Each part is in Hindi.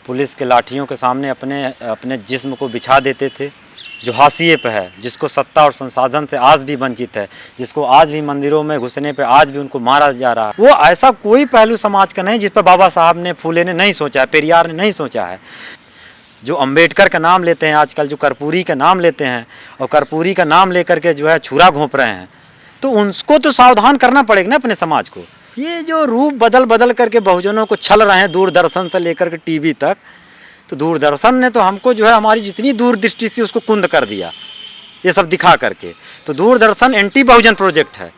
पुलिस के लाठियों के सामने अपने अपने जिस्म को बिछा देते थे। जो हाशिए पे है, जिसको सत्ता और संसाधन से आज भी वंचित है, जिसको आज भी मंदिरों में घुसने पे आज भी उनको मारा जा रहा है, वो ऐसा कोई पहलू समाज का नहीं जिस पर बाबा साहब ने, फूले ने नहीं सोचा है, पेरियार ने नहीं सोचा है। जो अंबेडकर का नाम लेते हैं आजकल, जो कर्पूरी का नाम लेते हैं और कर्पूरी का नाम लेकर के जो है छुरा घोंप रहे हैं, तो उनको तो सावधान करना पड़ेगा ना अपने समाज को। ये जो रूप बदल बदल करके बहुजनों को छल रहे हैं, दूरदर्शन से लेकर के टीवी तक, तो दूरदर्शन ने तो हमको जो है हमारी जितनी दूरदृष्टि थी उसको कुंद कर दिया ये सब दिखा करके। तो दूरदर्शन एंटी बहुजन प्रोजेक्ट है,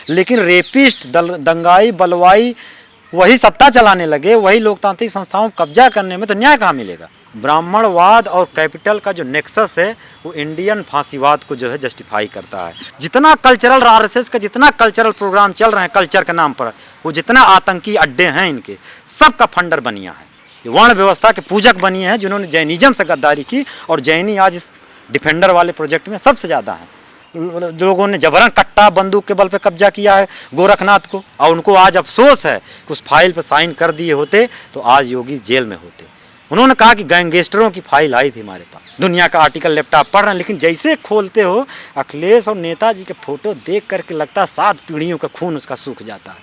लेकिन रेपिस्ट, दंगाई, बलवाई वही सत्ता चलाने लगे, वही लोकतांत्रिक संस्थाओं को कब्जा करने में तो न्याय कहाँ मिलेगा। ब्राह्मणवाद और कैपिटल का जो नेक्सस है वो इंडियन फांसीवाद को जो है जस्टिफाई करता है। जितना कल्चरल आरएसएस का जितना कल्चरल प्रोग्राम चल रहे हैं कल्चर के नाम पर, वो जितना आतंकी अड्डे हैं इनके, सबका फंडर बनिया है। ये वर्ण व्यवस्था के पूजक बनी हैं जिन्होंने जैनिज्म से गद्दारी की, और जैनी आज इस डिफेंडर वाले प्रोजेक्ट में सबसे ज़्यादा हैं। लोगों ने जबरन कट्टा बंदूक के बल पे कब्जा किया है गोरखनाथ को, और उनको आज अफसोस है कि उस फाइल पर साइन कर दिए होते तो आज योगी जेल में होते। उन्होंने कहा कि गैंगस्टरों की फाइल आई थी हमारे पास, दुनिया का आर्टिकल लैपटॉप पढ़ रहे हैं, लेकिन जैसे खोलते हो अखिलेश और नेताजी के फोटो देख करके लगता है 7 पीढ़ियों का खून उसका सूख जाता है।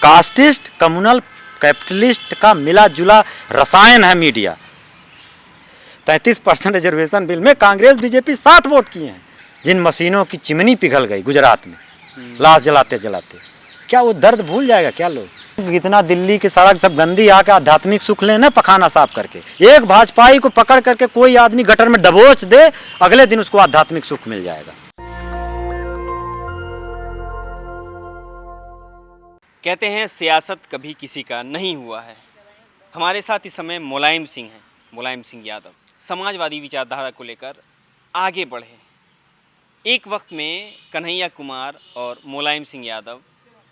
कास्टिस्ट, कम्युनल, कैपिटलिस्ट का मिला जुला रसायन है मीडिया। 33% रिजर्वेशन बिल में कांग्रेस बीजेपी 7 वोट किए हैं। जिन मशीनों की चिमनी पिघल गई गुजरात में लाश जलाते जलाते, क्या वो दर्द भूल जाएगा क्या लोग? इतना दिल्ली की सड़क सब गंदी आके आध्यात्मिक सुख लेना पखाना साफ करके, एक भाजपाई को पकड़ करके कोई आदमी गटर में दबोच दे, अगले दिन उसको आध्यात्मिक सुख मिल जाएगा। कहते हैं सियासत कभी किसी का नहीं हुआ है। हमारे साथ इस समय मुलायम सिंह हैं, मुलायम सिंह यादव समाजवादी विचारधारा को लेकर आगे बढ़े। एक वक्त में कन्हैया कुमार और मुलायम सिंह यादव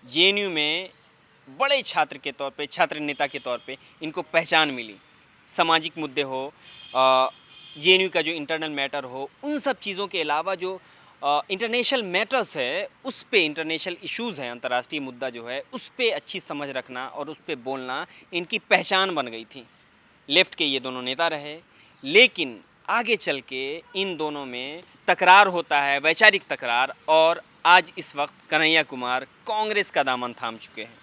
जेएनयू में बड़े छात्र के तौर पे, छात्र नेता के तौर पे इनको पहचान मिली। सामाजिक मुद्दे हो, जेएनयू का जो इंटरनल मैटर हो, उन सब चीज़ों के अलावा जो इंटरनेशनल मैटर्स है, उस पे इंटरनेशनल इश्यूज़ हैं, अंतर्राष्ट्रीय मुद्दा जो है उस पे अच्छी समझ रखना और उस पे बोलना इनकी पहचान बन गई थी। लेफ़्ट के ये दोनों नेता रहे, लेकिन आगे चल के इन दोनों में तकरार होता है, वैचारिक तकरार, और आज इस वक्त कन्हैया कुमार कांग्रेस का दामन थाम चुके हैं।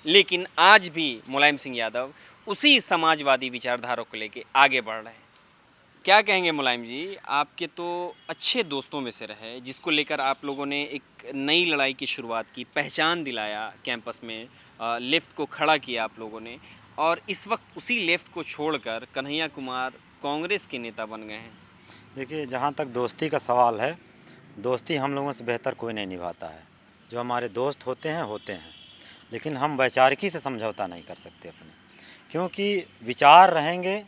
लेकिन आज भी मुलायम सिंह यादव उसी समाजवादी विचारधारा को लेके आगे बढ़ रहे हैं। क्या कहेंगे मुलायम जी, आपके तो अच्छे दोस्तों में से रहे, जिसको लेकर आप लोगों ने एक नई लड़ाई की शुरुआत की, पहचान दिलाया कैंपस में, लेफ़्ट को खड़ा किया आप लोगों ने, और इस वक्त उसी लेफ़्ट को छोड़कर कन्हैया कुमार कांग्रेस के नेता बन गए हैं। देखिए, जहाँ तक दोस्ती का सवाल है, दोस्ती हम लोगों से बेहतर कोई नहीं निभाता है। जो हमारे दोस्त होते हैं, लेकिन हम वैचारिकी से समझौता नहीं कर सकते अपने, क्योंकि विचार रहेंगे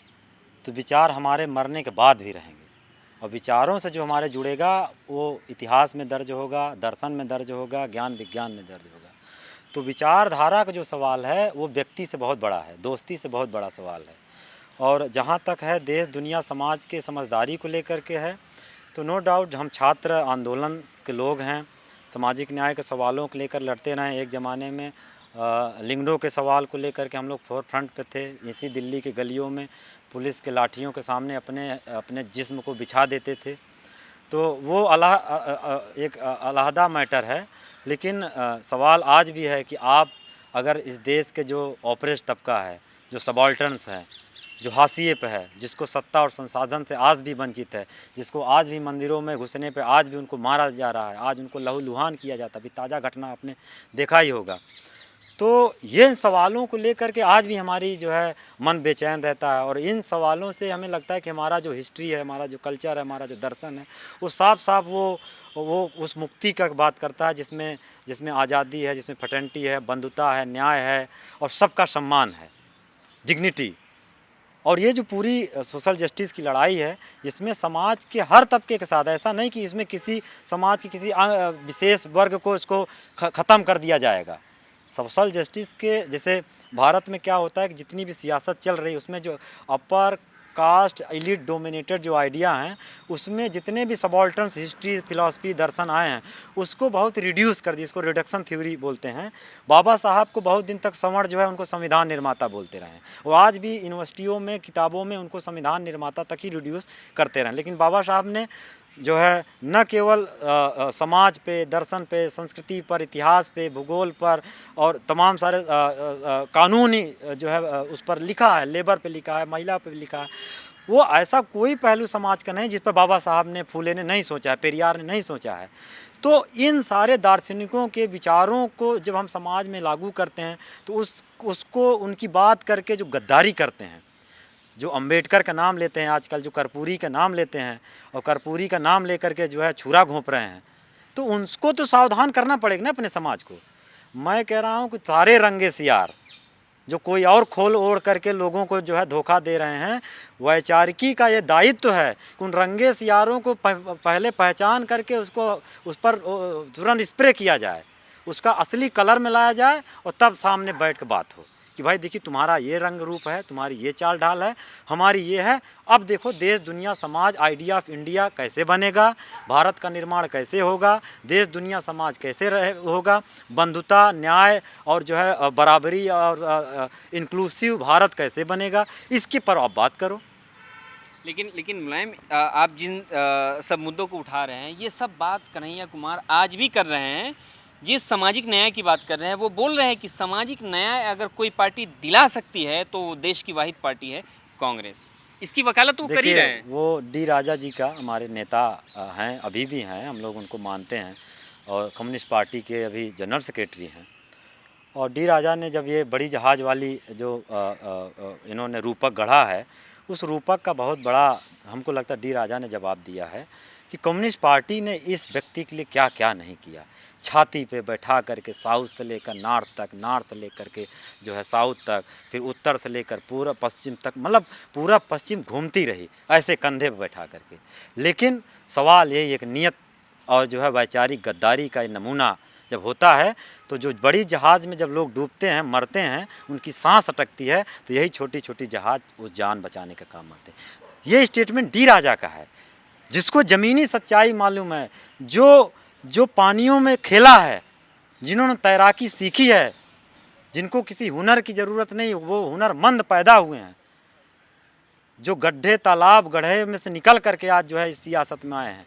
तो विचार हमारे मरने के बाद भी रहेंगे, और विचारों से जो हमारे जुड़ेगा वो इतिहास में दर्ज होगा, दर्शन में दर्ज होगा, ज्ञान विज्ञान में दर्ज होगा। तो विचारधारा का जो सवाल है वो व्यक्ति से बहुत बड़ा है, दोस्ती से बहुत बड़ा सवाल है। और जहाँ तक है देश दुनिया समाज के समझदारी को लेकर के है, तो नो डाउट हम छात्र आंदोलन के लोग हैं, सामाजिक न्याय के सवालों को लेकर लड़ते रहे। एक ज़माने में लिंगडों के सवाल को लेकर के हम लोग फोर फ्रंट पे थे। इसी दिल्ली के गलियों में पुलिस के लाठियों के सामने अपने अपने जिस्म को बिछा देते थे। तो वो एक अलहदा मैटर है, लेकिन सवाल आज भी है कि आप अगर इस देश के जो ऑपरेस्ट तबका है, जो सबाल्टर्न्स हैं, जो हाशिए पे है, जिसको सत्ता और संसाधन से आज भी वंचित है, जिसको आज भी मंदिरों में घुसने पे आज भी उनको मारा जा रहा है, आज उनको लहूलुहान किया जाता है, अभी ताज़ा घटना आपने देखा ही होगा। तो ये सवालों को लेकर के आज भी हमारी जो है मन बेचैन रहता है, और इन सवालों से हमें लगता है कि हमारा जो हिस्ट्री है, हमारा जो कल्चर है, हमारा जो दर्शन है, वो साफ साफ वो उस मुक्ति का बात करता है जिसमें आज़ादी है, जिसमें फ्रेटर्निटी है, बंधुता है, न्याय है और सबका सम्मान है, डिग्निटी। और ये जो पूरी सोशल जस्टिस की लड़ाई है, जिसमें समाज के हर तबके के साथ, ऐसा नहीं कि इसमें किसी समाज के किसी विशेष वर्ग को इसको ख़त्म कर दिया जाएगा। सोशल जस्टिस के जैसे भारत में क्या होता है कि जितनी भी सियासत चल रही है उसमें जो अपर कास्ट एलिट डोमिनेटेड जो आइडिया हैं उसमें जितने भी सबॉल्टन्स हिस्ट्री फिलॉसफी दर्शन आए हैं उसको बहुत रिड्यूस कर दिया, इसको रिडक्शन थ्योरी बोलते हैं। बाबा साहब को बहुत दिन तक संवर्ण जो है उनको संविधान निर्माता बोलते रहे, वो आज भी यूनिवर्सिटियों में किताबों में उनको संविधान निर्माता तक ही रिड्यूस करते रहे। लेकिन बाबा साहब ने जो है न केवल समाज पे, दर्शन पे, संस्कृति पर, इतिहास पे, भूगोल पर और तमाम सारे कानूनी जो है उस पर लिखा है, लेबर पे लिखा है, महिला पे लिखा है। वो ऐसा कोई पहलू समाज का नहीं जिस पर बाबा साहब ने, फूले ने नहीं सोचा है, पेरियार ने नहीं सोचा है। तो इन सारे दार्शनिकों के विचारों को जब हम समाज में लागू करते हैं तो उसको उनकी बात करके जो गद्दारी करते हैं, जो अंबेडकर का नाम लेते हैं आजकल, जो कर्पूरी का नाम लेते हैं और कर्पूरी का नाम लेकर के जो है छुरा घोंप रहे हैं, तो उनको तो सावधान करना पड़ेगा ना अपने समाज को। मैं कह रहा हूँ कि सारे रंगे सियार जो कोई और खोल ओढ़ करके लोगों को जो है धोखा दे रहे हैं, वैचारिकी का ये दायित्व है कि उन रंगे सियारों को पहले पहचान करके उसको उस पर तुरंत स्प्रे किया जाए, उसका असली कलर मिलाया जाए और तब सामने बैठ के बात हो कि भाई देखिए तुम्हारा ये रंग रूप है, तुम्हारी ये चाल ढाल है, हमारी ये है। अब देखो देश दुनिया समाज, आइडिया ऑफ इंडिया कैसे बनेगा, भारत का निर्माण कैसे होगा, देश दुनिया समाज कैसे होगा, बंधुता, न्याय और जो है बराबरी और इंक्लूसिव भारत कैसे बनेगा, इसके पर आप बात करो। लेकिन मुलायम, आप जिन सब मुद्दों को उठा रहे हैं ये सब बात कन्हैया कुमार आज भी कर रहे हैं। जिस सामाजिक न्याय की बात कर रहे हैं वो बोल रहे हैं कि सामाजिक न्याय अगर कोई पार्टी दिला सकती है तो देश की वाहिद पार्टी है कांग्रेस। इसकी वकालत वो कर ही रहे हैं। वो डी राजा जी का हमारे नेता हैं, अभी भी हैं, हम लोग उनको मानते हैं और कम्युनिस्ट पार्टी के अभी जनरल सेक्रेटरी हैं। और डी राजा ने जब ये बड़ी जहाज़ वाली जो इन्होंने रूपक गढ़ा है, उस रूपक का बहुत बड़ा हमको लगता है डी राजा ने जवाब दिया है कि कम्युनिस्ट पार्टी ने इस व्यक्ति के लिए क्या क्या नहीं किया। छाती पे बैठा करके साउथ से लेकर नॉर्थ तक, नॉर्थ से लेकर के जो है साउथ तक, फिर उत्तर से लेकर पूरा पश्चिम तक, मतलब पूरा पश्चिम घूमती रही ऐसे कंधे पे बैठा करके। लेकिन सवाल ये एक नियत और जो है वैचारिक गद्दारी का नमूना जब होता है तो जो बड़ी जहाज़ में जब लोग डूबते हैं, मरते हैं, उनकी सांस अटकती है, तो यही छोटी छोटी जहाज़ उस जान बचाने का काम आते हैं। ये स्टेटमेंट डी राजा का है, जिसको ज़मीनी सच्चाई मालूम है, जो पानियों में खेला है, जिन्होंने तैराकी सीखी है, जिनको किसी हुनर की ज़रूरत नहीं, वो हुनरमंद पैदा हुए हैं, जो गड्ढे तालाब गड्ढे में से निकल करके आज जो है इस सियासत में आए हैं,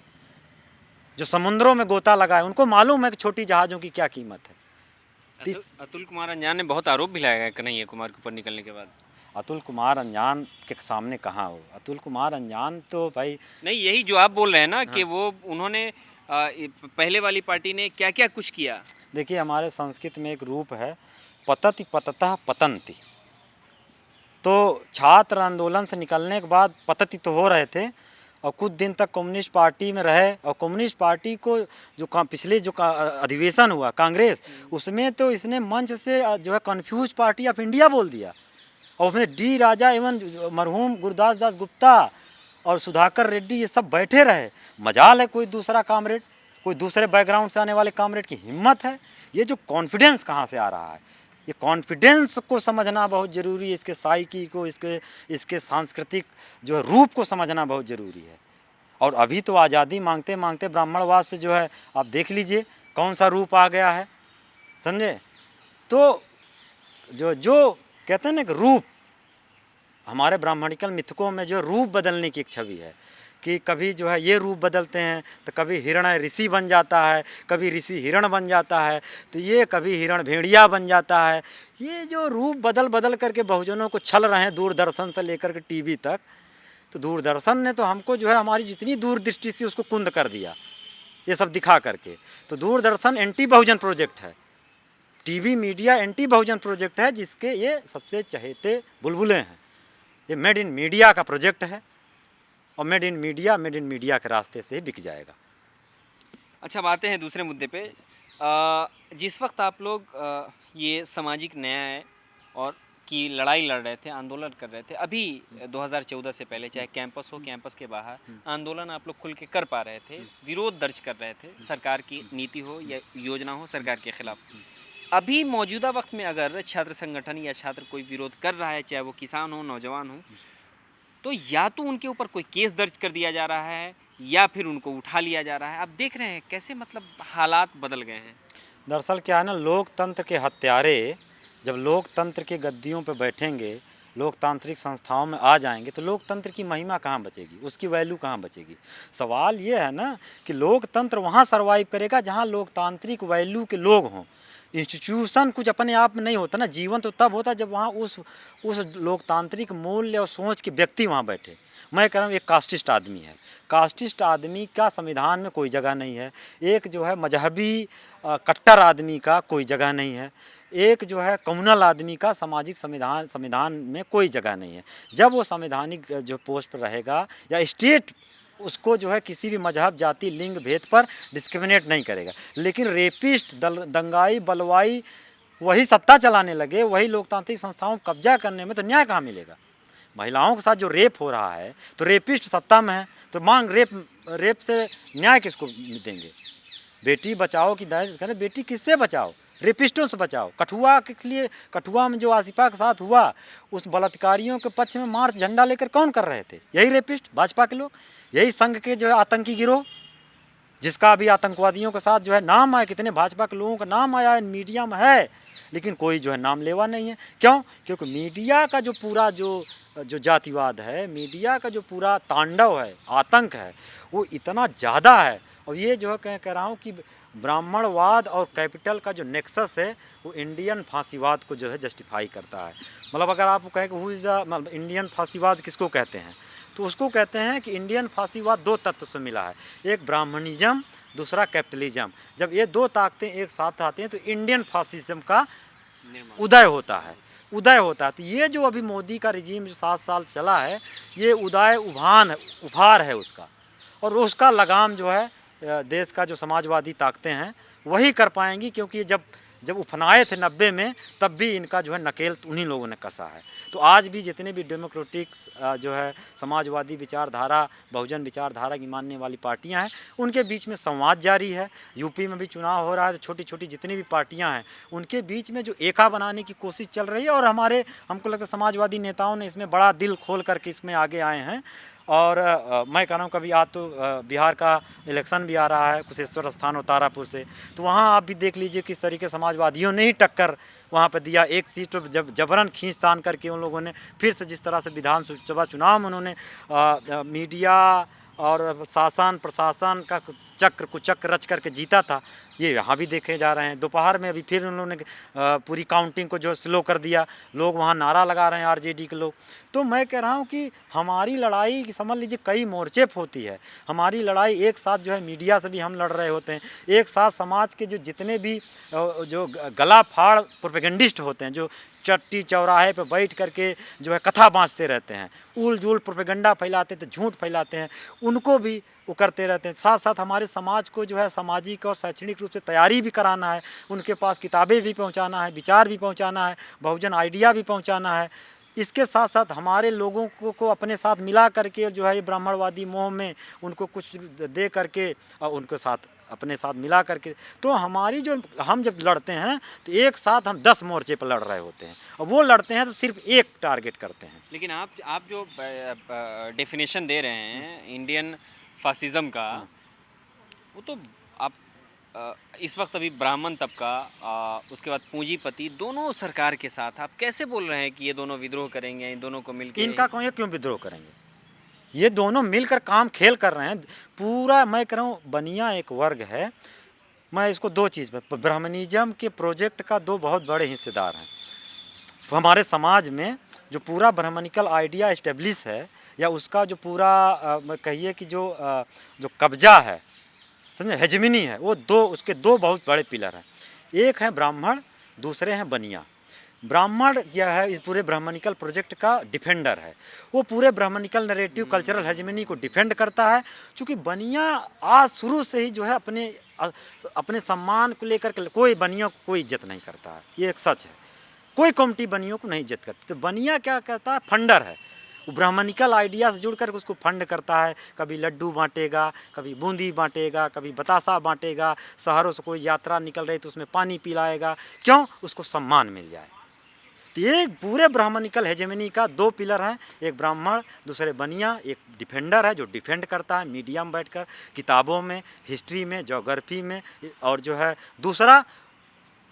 जो समुद्रों में गोता लगाए, उनको मालूम है कि छोटी जहाज़ों की क्या कीमत है। अतुल कुमार अंजान ने बहुत आरोप भी लगाया कन्हैया कुमार के ऊपर निकलने के बाद। अतुल कुमार अंजान के सामने कहाँ हो? अतुल कुमार अंजान तो भाई नहीं, यही जो आप बोल रहे हैं ना कि वो उन्होंने पहले वाली पार्टी ने क्या क्या कुछ किया। देखिए हमारे संस्कृत में एक रूप है पतति पततः पतंति। तो छात्र आंदोलन से निकलने के बाद पतति तो हो रहे थे और कुछ दिन तक कम्युनिस्ट पार्टी में रहे और कम्युनिस्ट पार्टी को जो पिछले जो अधिवेशन हुआ कांग्रेस, उसमें तो इसने मंच से जो है कन्फ्यूज पार्टी ऑफ इंडिया बोल दिया और उसमें डी राजा एवं मरहूम गुरदास दास गुप्ता और सुधाकर रेड्डी ये सब बैठे रहे। मजाल है कोई दूसरा कामरेड, कोई दूसरे बैकग्राउंड से आने वाले कामरेड की हिम्मत है। ये जो कॉन्फिडेंस कहाँ से आ रहा है, ये कॉन्फिडेंस को समझना बहुत ज़रूरी है, इसके साइकी को, इसके सांस्कृतिक जो है रूप को समझना बहुत ज़रूरी है। और अभी तो आज़ादी मांगते मांगते ब्राह्मणवाद से जो है आप देख लीजिए कौन सा रूप आ गया है, समझे। तो जो कहते हैं ना कि रूप, हमारे ब्राह्मणिकल मिथकों में जो रूप बदलने की एक छवि है कि कभी जो है ये रूप बदलते हैं तो कभी हिरण ऋषि बन जाता है, कभी ऋषि हिरण बन जाता है, तो ये कभी हिरण भेड़िया बन जाता है। ये जो रूप बदल बदल करके बहुजनों को छल रहे हैं दूरदर्शन से लेकर के टीवी तक, तो दूरदर्शन ने तो हमको जो है हमारी जितनी दूरदृष्टि थी उसको कुंद कर दिया ये सब दिखा करके। तो दूरदर्शन एंटी बहुजन प्रोजेक्ट है, टीवी मीडिया एंटी बहुजन प्रोजेक्ट है, जिसके ये सबसे चहेते बुलबुलें हैं। ये मेड इन मीडिया का प्रोजेक्ट है और मेड इन मीडिया के रास्ते से ही बिक जाएगा। अच्छा, अब आते हैं दूसरे मुद्दे पे। जिस वक्त आप लोग ये सामाजिक न्याय और की लड़ाई लड़ रहे थे, आंदोलन कर रहे थे, अभी 2014 से पहले चाहे कैंपस हो, कैंपस के बाहर आंदोलन आप लोग खुल के कर पा रहे थे, विरोध दर्ज कर रहे थे, सरकार की नीति हो या योजना हो सरकार के खिलाफ। अभी मौजूदा वक्त में अगर छात्र संगठन या छात्र कोई विरोध कर रहा है, चाहे वो किसान हो, नौजवान हो, तो या तो उनके ऊपर कोई केस दर्ज कर दिया जा रहा है या फिर उनको उठा लिया जा रहा है। आप देख रहे हैं कैसे मतलब हालात बदल गए हैं। दरअसल क्या है ना, लोकतंत्र के हत्यारे जब लोकतंत्र के गद्दियों पर बैठेंगे, लोकतांत्रिक संस्थाओं में आ जाएंगे, तो लोकतंत्र की महिमा कहाँ बचेगी, उसकी वैल्यू कहाँ बचेगी। सवाल ये है ना कि लोकतंत्र वहाँ सर्वाइव करेगा जहाँ लोकतांत्रिक वैल्यू के लोग हों। इंस्टीट्यूशन कुछ अपने आप में नहीं होता ना, जीवन तो तब होता जब वहाँ उस लोकतांत्रिक मूल्य और सोच के व्यक्ति वहाँ बैठे। मैं कह रहा हूँ एक कास्टिस्ट आदमी है, कास्टिस्ट आदमी का संविधान में कोई जगह नहीं है। एक जो है मजहबी कट्टर आदमी का कोई जगह नहीं है। एक जो है कम्युनल आदमी का सामाजिक संविधान में कोई जगह नहीं है। जब वो संवैधानिक जो पोस्ट पर रहेगा या स्टेट उसको जो है किसी भी मजहब, जाति, लिंग भेद पर डिस्क्रिमिनेट नहीं करेगा। लेकिन रेपिस्ट, दंगाई, बलवाई वही सत्ता चलाने लगे, वही लोकतांत्रिक संस्थाओं को कब्जा करने में, तो न्याय कहाँ मिलेगा। महिलाओं के साथ जो रेप हो रहा है तो रेपिस्ट सत्ता में है, तो मांग रेप से न्याय किसको देंगे। बेटी बचाओ की दायरे करें, बेटी किससे बचाओ, रेपिस्टों से बचाओ। कठुआ के लिए, कठुआ में जो आसिफा के साथ हुआ, उस बलात्कारियों के पक्ष में मार्च झंडा लेकर कौन कर रहे थे, यही रेपिस्ट, भाजपा के लोग, यही संघ के जो है आतंकी गिरोह, जिसका अभी आतंकवादियों के साथ जो है नाम आया, कितने भाजपा के लोगों का नाम आया मीडिया में है, लेकिन कोई जो है नाम लेवा नहीं है। क्यों? क्योंकि मीडिया का जो पूरा जो जातिवाद है, मीडिया का जो पूरा तांडव है, आतंक है, वो इतना ज़्यादा है। और ये जो है कह रहा हूँ कि ब्राह्मणवाद और कैपिटल का जो नेक्सस है वो इंडियन फांसीवाद को जो है जस्टिफाई करता है। मतलब अगर आप कहें कि हु इज़ द, मतलब इंडियन फांसीवाद किसको कहते हैं, तो उसको कहते हैं कि इंडियन फांसीवाद दो तत्व से मिला है, एक ब्राह्मणिज्म, दूसरा कैपिटलिज्म। जब ये दो ताकतें एक साथ आती हैं तो इंडियन फासिज्म का उदय होता है, तो ये जो अभी मोदी का रिजीम जो 7 साल चला है, ये उभार है उसका, और उसका लगाम जो है देश का जो समाजवादी ताकतें हैं वही कर पाएंगी। क्योंकि जब उफनाए थे 90 में, तब भी इनका जो है नकेल उन्हीं लोगों ने कसा है। तो आज भी जितने भी डेमोक्रेटिक जो है समाजवादी विचारधारा, बहुजन विचारधारा की मानने वाली पार्टियां हैं, उनके बीच में संवाद जारी है। यूपी में भी चुनाव हो रहा है, तो छोटी छोटी जितनी भी पार्टियां हैं उनके बीच में जो एका बनाने की कोशिश चल रही है, और हमको लगता है समाजवादी नेताओं ने इसमें बड़ा दिल खोल करके इसमें आगे आए हैं। और मैं कह रहा हूँ कभी आज तो बिहार का इलेक्शन भी आ रहा है, कुशेश्वर स्थान और तारापुर से, तो वहाँ आप भी देख लीजिए किस तरीके समाजवादियों ने ही टक्कर वहाँ पर दिया। एक सीट जब जबरन खींच तान करके उन लोगों ने फिर से जिस तरह से विधानसभा चुनाव में उन्होंने मीडिया और शासन प्रशासन का चक्र कुचक्र रच करके जीता था, ये यहाँ भी देखे जा रहे हैं। दोपहर में अभी फिर उन्होंने पूरी काउंटिंग को जो स्लो कर दिया, लोग वहाँ नारा लगा रहे हैं आरजेडी के लोग। तो मैं कह रहा हूँ कि हमारी लड़ाई समझ लीजिए कई मोर्चे पर होती है। हमारी लड़ाई एक साथ जो है मीडिया से भी हम लड़ रहे होते हैं, एक साथ समाज के जो जितने भी जो गला फाड़ प्रोपेगेंडिस्ट होते हैं, जो चट्टी चौराहे पे बैठ करके जो है कथा बाँचते रहते हैं, उल जुल प्रोपेगेंडा फैलाते थे, झूठ फैलाते हैं, उनको भी वो करते रहते हैं। साथ साथ हमारे समाज को जो है सामाजिक और शैक्षणिक रूप से तैयारी भी कराना है, उनके पास किताबें भी पहुंचाना है, विचार भी पहुंचाना है, बहुजन आइडिया भी पहुंचाना है। इसके साथ साथ हमारे लोगों को अपने साथ मिला करके जो है ये ब्राह्मणवादी मोह में उनको कुछ दे करके और उनके साथ अपने साथ मिला करके, तो हमारी जो हम जब लड़ते हैं तो एक साथ हम 10 मोर्चे पर लड़ रहे होते हैं, और वो लड़ते हैं तो सिर्फ एक टारगेट करते हैं। लेकिन आप जो डेफिनेशन दे रहे हैं इंडियन फासिज्म का, वो तो आप इस वक्त अभी ब्राह्मण तबका उसके बाद पूंजीपति दोनों सरकार के साथ, आप कैसे बोल रहे हैं कि ये दोनों विद्रोह करेंगे, इन दोनों को मिलकर? इनका कौन, ये क्यों विद्रोह करेंगे, ये दोनों मिलकर काम खेल कर रहे हैं पूरा। मैं कह रहा हूँ बनिया एक वर्ग है, मैं इसको दो चीज़ में, ब्राह्मणिज्म के प्रोजेक्ट का दो बहुत बड़े हिस्सेदार हैं। तो हमारे समाज में जो पूरा ब्राह्मणिकल आइडिया इस्टेब्लिश है, या उसका जो पूरा कहिए कि जो कब्जा है, समझे, हेजमिनी है, वो उसके दो बहुत बड़े पिलर हैं। एक है ब्राह्मण, दूसरे हैं बनिया। ब्राह्मण क्या है, इस पूरे ब्राह्मणिकल प्रोजेक्ट का डिफेंडर है, वो पूरे ब्राह्मणिकल नैरेटिव कल्चरल हेजमिनी को डिफेंड करता है। क्योंकि बनिया आज शुरू से ही जो है अपने सम्मान को लेकर के कोई बनिया को कोई इज्जत नहीं करता है, ये एक सच है। कोई कम्युनिटी बनियों को नहीं इज्जत करती। तो बनिया क्या करता है, फंडर है, वो ब्राह्मणिकल आइडिया से जुड़ कर उसको फंड करता है। कभी लड्डू बांटेगा, कभी बूंदी बांटेगा, कभी बतासा बांटेगा, शहरों से कोई यात्रा निकल रही तो उसमें पानी पिलाएगा, क्यों, उसको सम्मान मिल जाए। तो ये पूरे ब्राह्मणिकल हेजेमनी का दो पिलर हैं, एक ब्राह्मण, दूसरे बनिया, एक डिफेंडर है जो डिफेंड करता है मीडिया में बैठकर, किताबों में, हिस्ट्री में, ज्योग्राफी में, और जो है दूसरा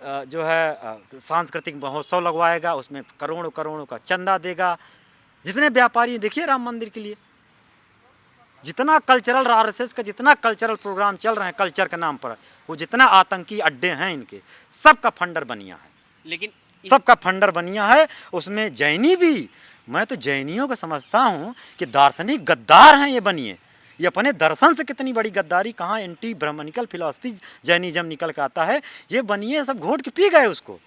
जो है सांस्कृतिक महोत्सव लगवाएगा, उसमें करोड़ों करोड़ों का चंदा देगा। जितने व्यापारी देखिए राम मंदिर के लिए जितना कल्चरल आरएसएस का जितना कल्चरल प्रोग्राम चल रहे हैं कल्चर के नाम पर, वो जितना आतंकी अड्डे हैं इनके, सबका फंडर बनिया है, लेकिन सबका फंडर बनिया है। उसमें जैनी भी, मैं तो जैनियों को समझता हूँ कि दार्शनिक गद्दार हैं ये बनिए। ये अपने दर्शन से कितनी बड़ी गद्दारी, कहाँ एंटी ब्राह्मणिकल फिलॉसफी जैनिज्म निकल के आता है, ये बनिए सब घोट के पी गए उसको।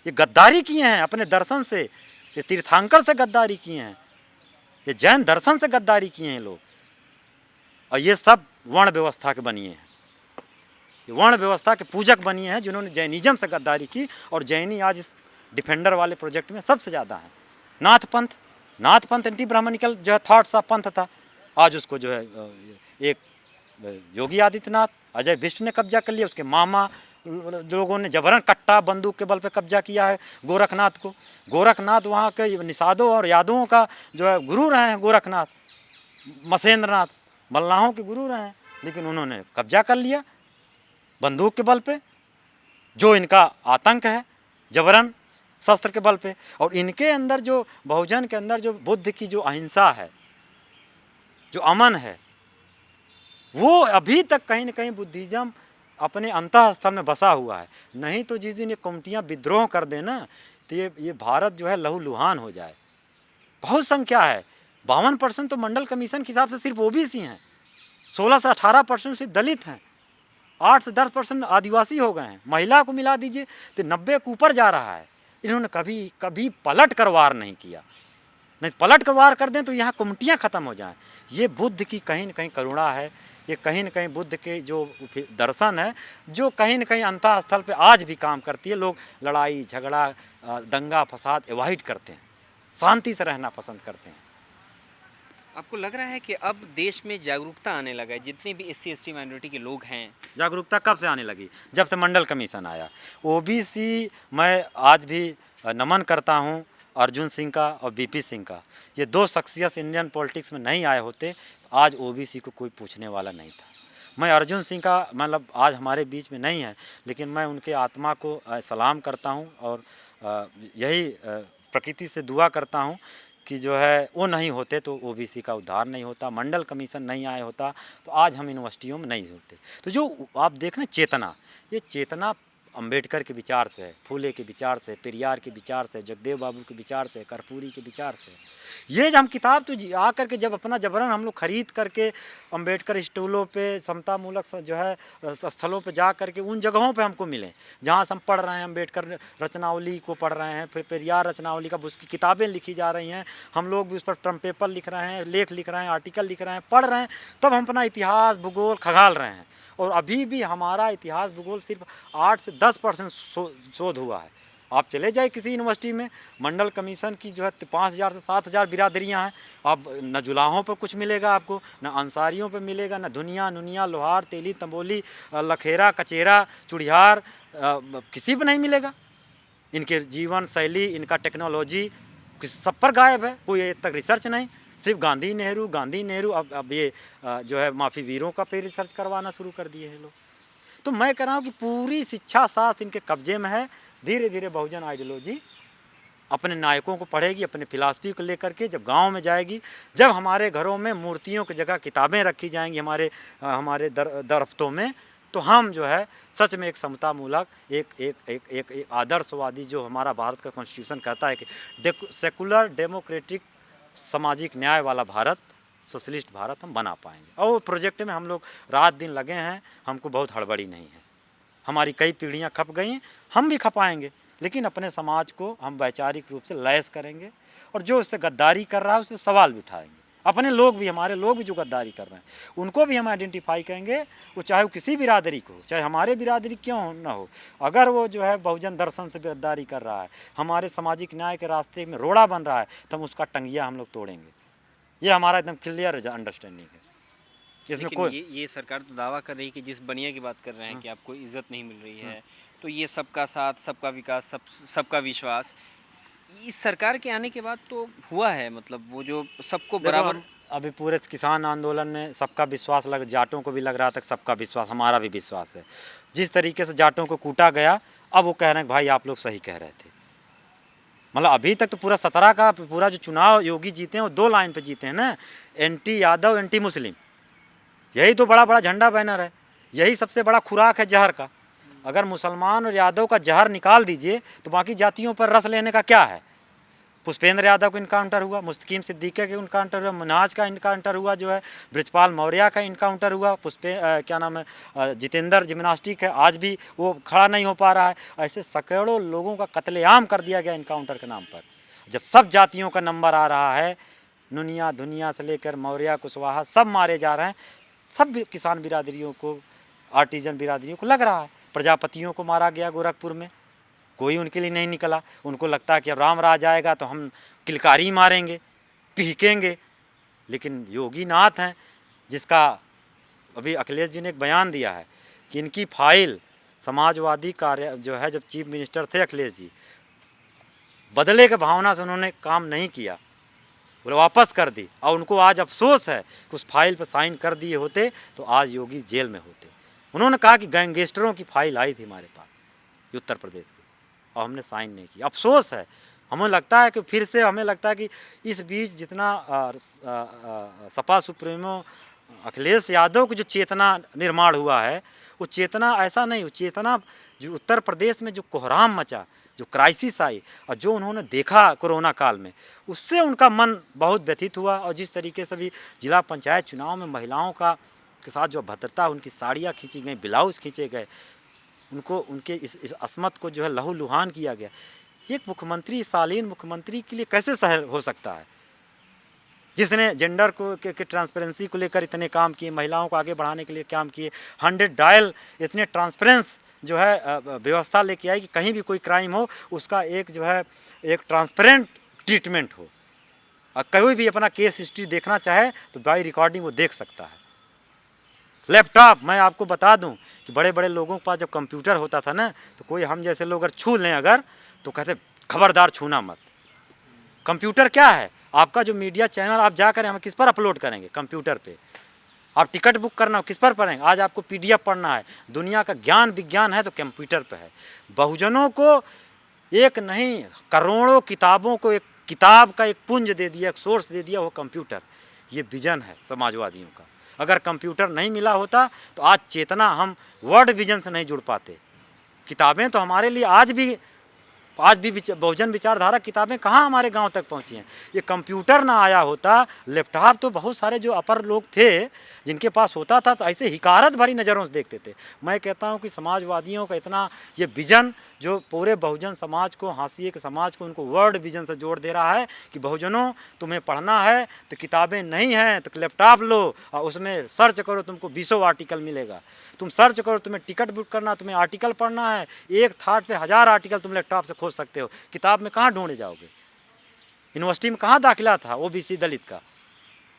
ये गद्दारी किए हैं अपने दर्शन से, ये तीर्थांकर से गद्दारी किए हैं, ये जैन दर्शन से गद्दारी किए हैं लोग। और ये सब वर्ण व्यवस्था के बनिए हैं, ये वर्ण व्यवस्था के पूजक बनिए हैं जिन्होंने जैनिज्म से गद्दारी की। और जैनी आज इस डिफेंडर वाले प्रोजेक्ट में सबसे ज़्यादा है। नाथ पंथ एंटी ब्राह्मणिकल जो है थॉट्स ऑफ पंथ था, आज उसको जो है एक योगी आदित्यनाथ, अजय विष्णु ने कब्जा कर लिया, उसके मामा लोगों ने जबरन कट्टा बंदूक के बल पे कब्जा किया है गोरखनाथ को। गोरखनाथ वहाँ के निषादों और यादवों का जो है गुरु रहे हैं गोरखनाथ, मसेंद्रनाथ मल्लाहों के गुरु रहे हैं, लेकिन उन्होंने कब्जा कर लिया बंदूक के बल पे। जो इनका आतंक है जबरन शस्त्र के बल पे, और इनके अंदर जो बहुजन के अंदर जो बुद्ध की जो अहिंसा है, जो अमन है, वो अभी तक कहीं ना कहीं बुद्धिज़्म अपने अंतःस्थल में बसा हुआ है। नहीं तो जिस दिन ये कौमटियाँ विद्रोह कर देना तो ये भारत जो है लहूलुहान हो जाए। बहुत संख्या है, 52% तो मंडल कमीशन के हिसाब से सिर्फ ओबीसी हैं, 16 से 18% सिर्फ दलित हैं, 8 से 10% आदिवासी हो गए हैं, महिला को मिला दीजिए तो 90 के ऊपर जा रहा है। इन्होंने कभी पलट कर वार नहीं किया, नहीं पलट कर वार कर दें तो यहाँ कमिटियाँ ख़त्म हो जाएं। ये बुद्ध की कहीं न कहीं करुणा है, ये कहीं न कहीं बुद्ध के जो दर्शन है जो कहीं न कहीं अंतःस्थल पे आज भी काम करती है। लोग लड़ाई झगड़ा दंगा फसाद एवॉइड करते हैं, शांति से रहना पसंद करते हैं। आपको लग रहा है कि अब देश में जागरूकता आने लगा है? जितने भी SC ST माइनॉरिटी के लोग हैं, जागरूकता कब से आने लगी? जब से मंडल कमीशन आया। ओबीसी मैं आज भी नमन करता हूँ अर्जुन सिंह का और BP सिंह का। ये दो शख्सियत इंडियन पॉलिटिक्स में नहीं आए होते तो आज ओबीसी को कोई पूछने वाला नहीं था। मैं अर्जुन सिंह का मतलब आज हमारे बीच में नहीं है, लेकिन मैं उनके आत्मा को सलाम करता हूँ और यही प्रकृति से दुआ करता हूँ कि जो है वो नहीं होते तो ओबीसी का उद्धार नहीं होता, मंडल कमीशन नहीं आए होता तो आज हम यूनिवर्सिटियों में नहीं होते। तो जो आप देख रहे हैं चेतना, ये चेतना अंबेडकर के विचार से, फूले के विचार से, पेरियार के विचार से, जगदेव बाबू के विचार से, कर्पूरी के विचार से। ये हम किताब तो आ करके जब अपना जबरन हम लोग खरीद करके अंबेडकर स्टूलों पे समतामूलक जो है स्थलों पे जा करके उन जगहों पे हमको मिले जहाँ से हम पढ़ रहे हैं, अंबेडकर रचनावली को पढ़ रहे हैं, फिर पेरियार रचनावली का उसकी किताबें लिखी जा रही हैं, हम लोग भी उस पर टर्म पेपर लिख रहे हैं, लेख लिख रहे हैं, आर्टिकल लिख रहे हैं, पढ़ रहे हैं, तब हम अपना इतिहास भूगोल खंगाल रहे हैं। और अभी भी हमारा इतिहास भूगोल सिर्फ 8 से 10% शोध हुआ है। आप चले जाए किसी यूनिवर्सिटी में, मंडल कमीशन की जो है 5000 से 7000 बिरादरियाँ हैं। अब न जुलाहों पर कुछ मिलेगा आपको, न अंसारियों पर मिलेगा, न धुनिया नुनिया लोहार तेली तंबोली लखेरा कचेरा चुड़ियार किसी पर नहीं मिलेगा। इनके जीवन शैली, इनका टेक्नोलॉजी सब पर गायब है, कोई अब तक रिसर्च नहीं। सिर्फ गांधी नेहरू अब ये जो है माफी वीरों का पे रिसर्च करवाना शुरू कर दिए हैं लोग। तो मैं कह रहा हूँ कि पूरी शिक्षा शास्त्र इनके कब्जे में है। धीरे धीरे बहुजन आइडियोलॉजी अपने नायकों को पढ़ेगी, अपने फिलासफी को लेकर के जब गांव में जाएगी, जब हमारे घरों में मूर्तियों की जगह किताबें रखी जाएंगी हमारे दरफ्तों में, तो हम जो है सच में एक समतामूलक एक आदर्शवादी जो हमारा भारत का कॉन्स्टिट्यूशन कहता है कि सेकुलर डेमोक्रेटिक सामाजिक न्याय वाला भारत, सोशलिस्ट भारत हम बना पाएंगे। और वो प्रोजेक्ट में हम लोग रात दिन लगे हैं, हमको बहुत हड़बड़ी नहीं है। हमारी कई पीढ़ियां खप गई हैं, हम भी खपाएंगे, लेकिन अपने समाज को हम वैचारिक रूप से लैस करेंगे और जो उससे गद्दारी कर रहा है उससे सवाल भी उठाएंगे। अपने लोग भी, हमारे लोग भी जो गद्दारी कर रहे हैं उनको भी हम आइडेंटिफाई करेंगे, वो चाहे वो किसी बिरादरी को, चाहे हमारे बिरादरी क्यों ना हो। अगर वो जो है बहुजन दर्शन से गद्दारी कर रहा है, हमारे सामाजिक न्याय के रास्ते में रोड़ा बन रहा है, तो हम उसका टंगिया हम लोग तोड़ेंगे। ये हमारा एकदम क्लियर अंडरस्टैंडिंग है। इसमें कोई ये सरकार तो दावा कर रही है कि जिस बनिया की बात कर रहे हैं कि आपको इज्जत नहीं मिल रही है, तो ये सबका साथ, सबका विकास, सबका विश्वास, इस सरकार के आने के बाद तो हुआ है, मतलब वो जो सबको देखो, बराबर। अभी पूरे किसान आंदोलन में सबका विश्वास लग, जाटों को भी लग रहा था कि सबका विश्वास, हमारा भी विश्वास है। जिस तरीके से जाटों को कूटा गया, अब वो कह रहे हैं कि भाई आप लोग सही कह रहे थे। मतलब अभी तक तो पूरा 17 का पूरा जो चुनाव योगी जीते हैं वो 2 लाइन पे जीते हैं ना, एंटी यादव एंटी मुस्लिम। यही तो बड़ा बड़ा झंडा बैनर है, यही सबसे बड़ा खुराक है जहर का। अगर मुसलमान और यादव का जहर निकाल दीजिए तो बाकी जातियों पर रस लेने का क्या है। पुष्पेंद्र यादव का इनकाउंटर हुआ, मुस्तकीम सिद्दीकी का इनकाउंटर हुआ, मुनाज का इनकाउंटर हुआ, जो है ब्रजपाल मौर्य का इनकाउंटर हुआ, क्या नाम है, जितेंद्र जिम्नास्टिक है, आज भी वो खड़ा नहीं हो पा रहा है। ऐसे सैकड़ों लोगों का कत्लेआम कर दिया गया इनकाउंटर के नाम पर। जब सब जातियों का नंबर आ रहा है, नुनिया धुनिया से लेकर मौर्य कुशवाहा सब मारे जा रहे हैं, सब किसान बिरादरियों को, आर्टिजन बिरादरियों को लग रहा है। प्रजापतियों को मारा गया गोरखपुर में, कोई उनके लिए नहीं निकला। उनको लगता है कि अब राम राज आएगा तो हम किलकारी मारेंगे, पीकेंगे। लेकिन योगी नाथ हैं, जिसका अभी अखिलेश जी ने एक बयान दिया है कि इनकी फाइल समाजवादी कार्य जो है, जब चीफ मिनिस्टर थे अखिलेश जी, बदले के भावना से उन्होंने काम नहीं किया, वो वापस कर दी। और उनको आज अफसोस है कि उस फाइल पर साइन कर दिए होते तो आज योगी जेल में होते। उन्होंने कहा कि गैंगस्टरों की फाइल आई थी हमारे पास उत्तर प्रदेश की, और हमने साइन नहीं किया। अफसोस है। हमें लगता है कि फिर से हमें लगता है कि इस बीच जितना सपा सुप्रीमो अखिलेश यादव की जो चेतना निर्माण हुआ है, वो चेतना ऐसा नहीं, वो चेतना जो उत्तर प्रदेश में जो कोहराम मचा, जो क्राइसिस आई और जो उन्होंने देखा कोरोना काल में, उससे उनका मन बहुत व्यथित हुआ। और जिस तरीके से भी जिला पंचायत चुनाव में महिलाओं का के साथ जो अभद्रता, उनकी साड़ियाँ खींची गई, ब्लाउज खींचे गए, उनको उनके इस अस्मत को जो है लहूलुहान किया गया। एक मुख्यमंत्री, शालीन मुख्यमंत्री के लिए कैसे सहन हो सकता है, जिसने जेंडर को के ट्रांसपेरेंसी को लेकर इतने काम किए, महिलाओं को आगे बढ़ाने के लिए काम किए, 100 डायल इतने ट्रांसपेरेंस जो है व्यवस्था लेके आई कि कहीं भी कोई क्राइम हो उसका एक जो है एक ट्रांसपेरेंट ट्रीटमेंट हो। और कोई भी अपना केस हिस्ट्री देखना चाहे तो बाई रिकॉर्डिंग वो देख सकता है। लैपटॉप, मैं आपको बता दूं कि बड़े बड़े लोगों के पास जब कंप्यूटर होता था ना, तो कोई हम जैसे लोग अगर छू लें अगर, तो कहते खबरदार छूना मत। कंप्यूटर क्या है, आपका जो मीडिया चैनल आप जा कर हम किस पर अपलोड करेंगे, कंप्यूटर पे। आप टिकट बुक करना हो किस पर पढ़ेंगे, आज आपको PDF पढ़ना है, दुनिया का ज्ञान विज्ञान है तो कंप्यूटर पे है। बहुजनों को एक नहीं करोड़ों किताबों को एक किताब का एक पुंज दे दिया, एक सोर्स दे दिया, वो कंप्यूटर। ये विजन है समाजवादियों का। अगर कंप्यूटर नहीं मिला होता तो आज चेतना हम वर्ड विजन से नहीं जुड़ पाते। किताबें तो हमारे लिए आज भी बहुजन विचारधारा किताबें कहाँ हमारे गांव तक पहुंची हैं। ये कंप्यूटर ना आया होता, लैपटॉप तो बहुत सारे जो अपर लोग थे जिनके पास होता था तो ऐसे हिकारत भरी नज़रों से देखते थे। मैं कहता हूं कि समाजवादियों का इतना ये विजन जो पूरे बहुजन समाज को, हाशिए के समाज को, उनको वर्ल्ड विजन से जोड़ दे रहा है कि बहुजनों तुम्हें पढ़ना है तो किताबें नहीं हैं तो लैपटॉप लो और उसमें सर्च करो, तुमको 20 आर्टिकल मिलेगा। तुम सर्च करो, तुम्हें टिकट बुक करना, तुम्हें आर्टिकल पढ़ना है, एक थाट पे 1000 आर्टिकल तुम लैपटॉप से खोज सकते हो। किताब में कहाँ ढूंढे जाओगे। यूनिवर्सिटी में कहाँ दाखिला था OBC दलित का,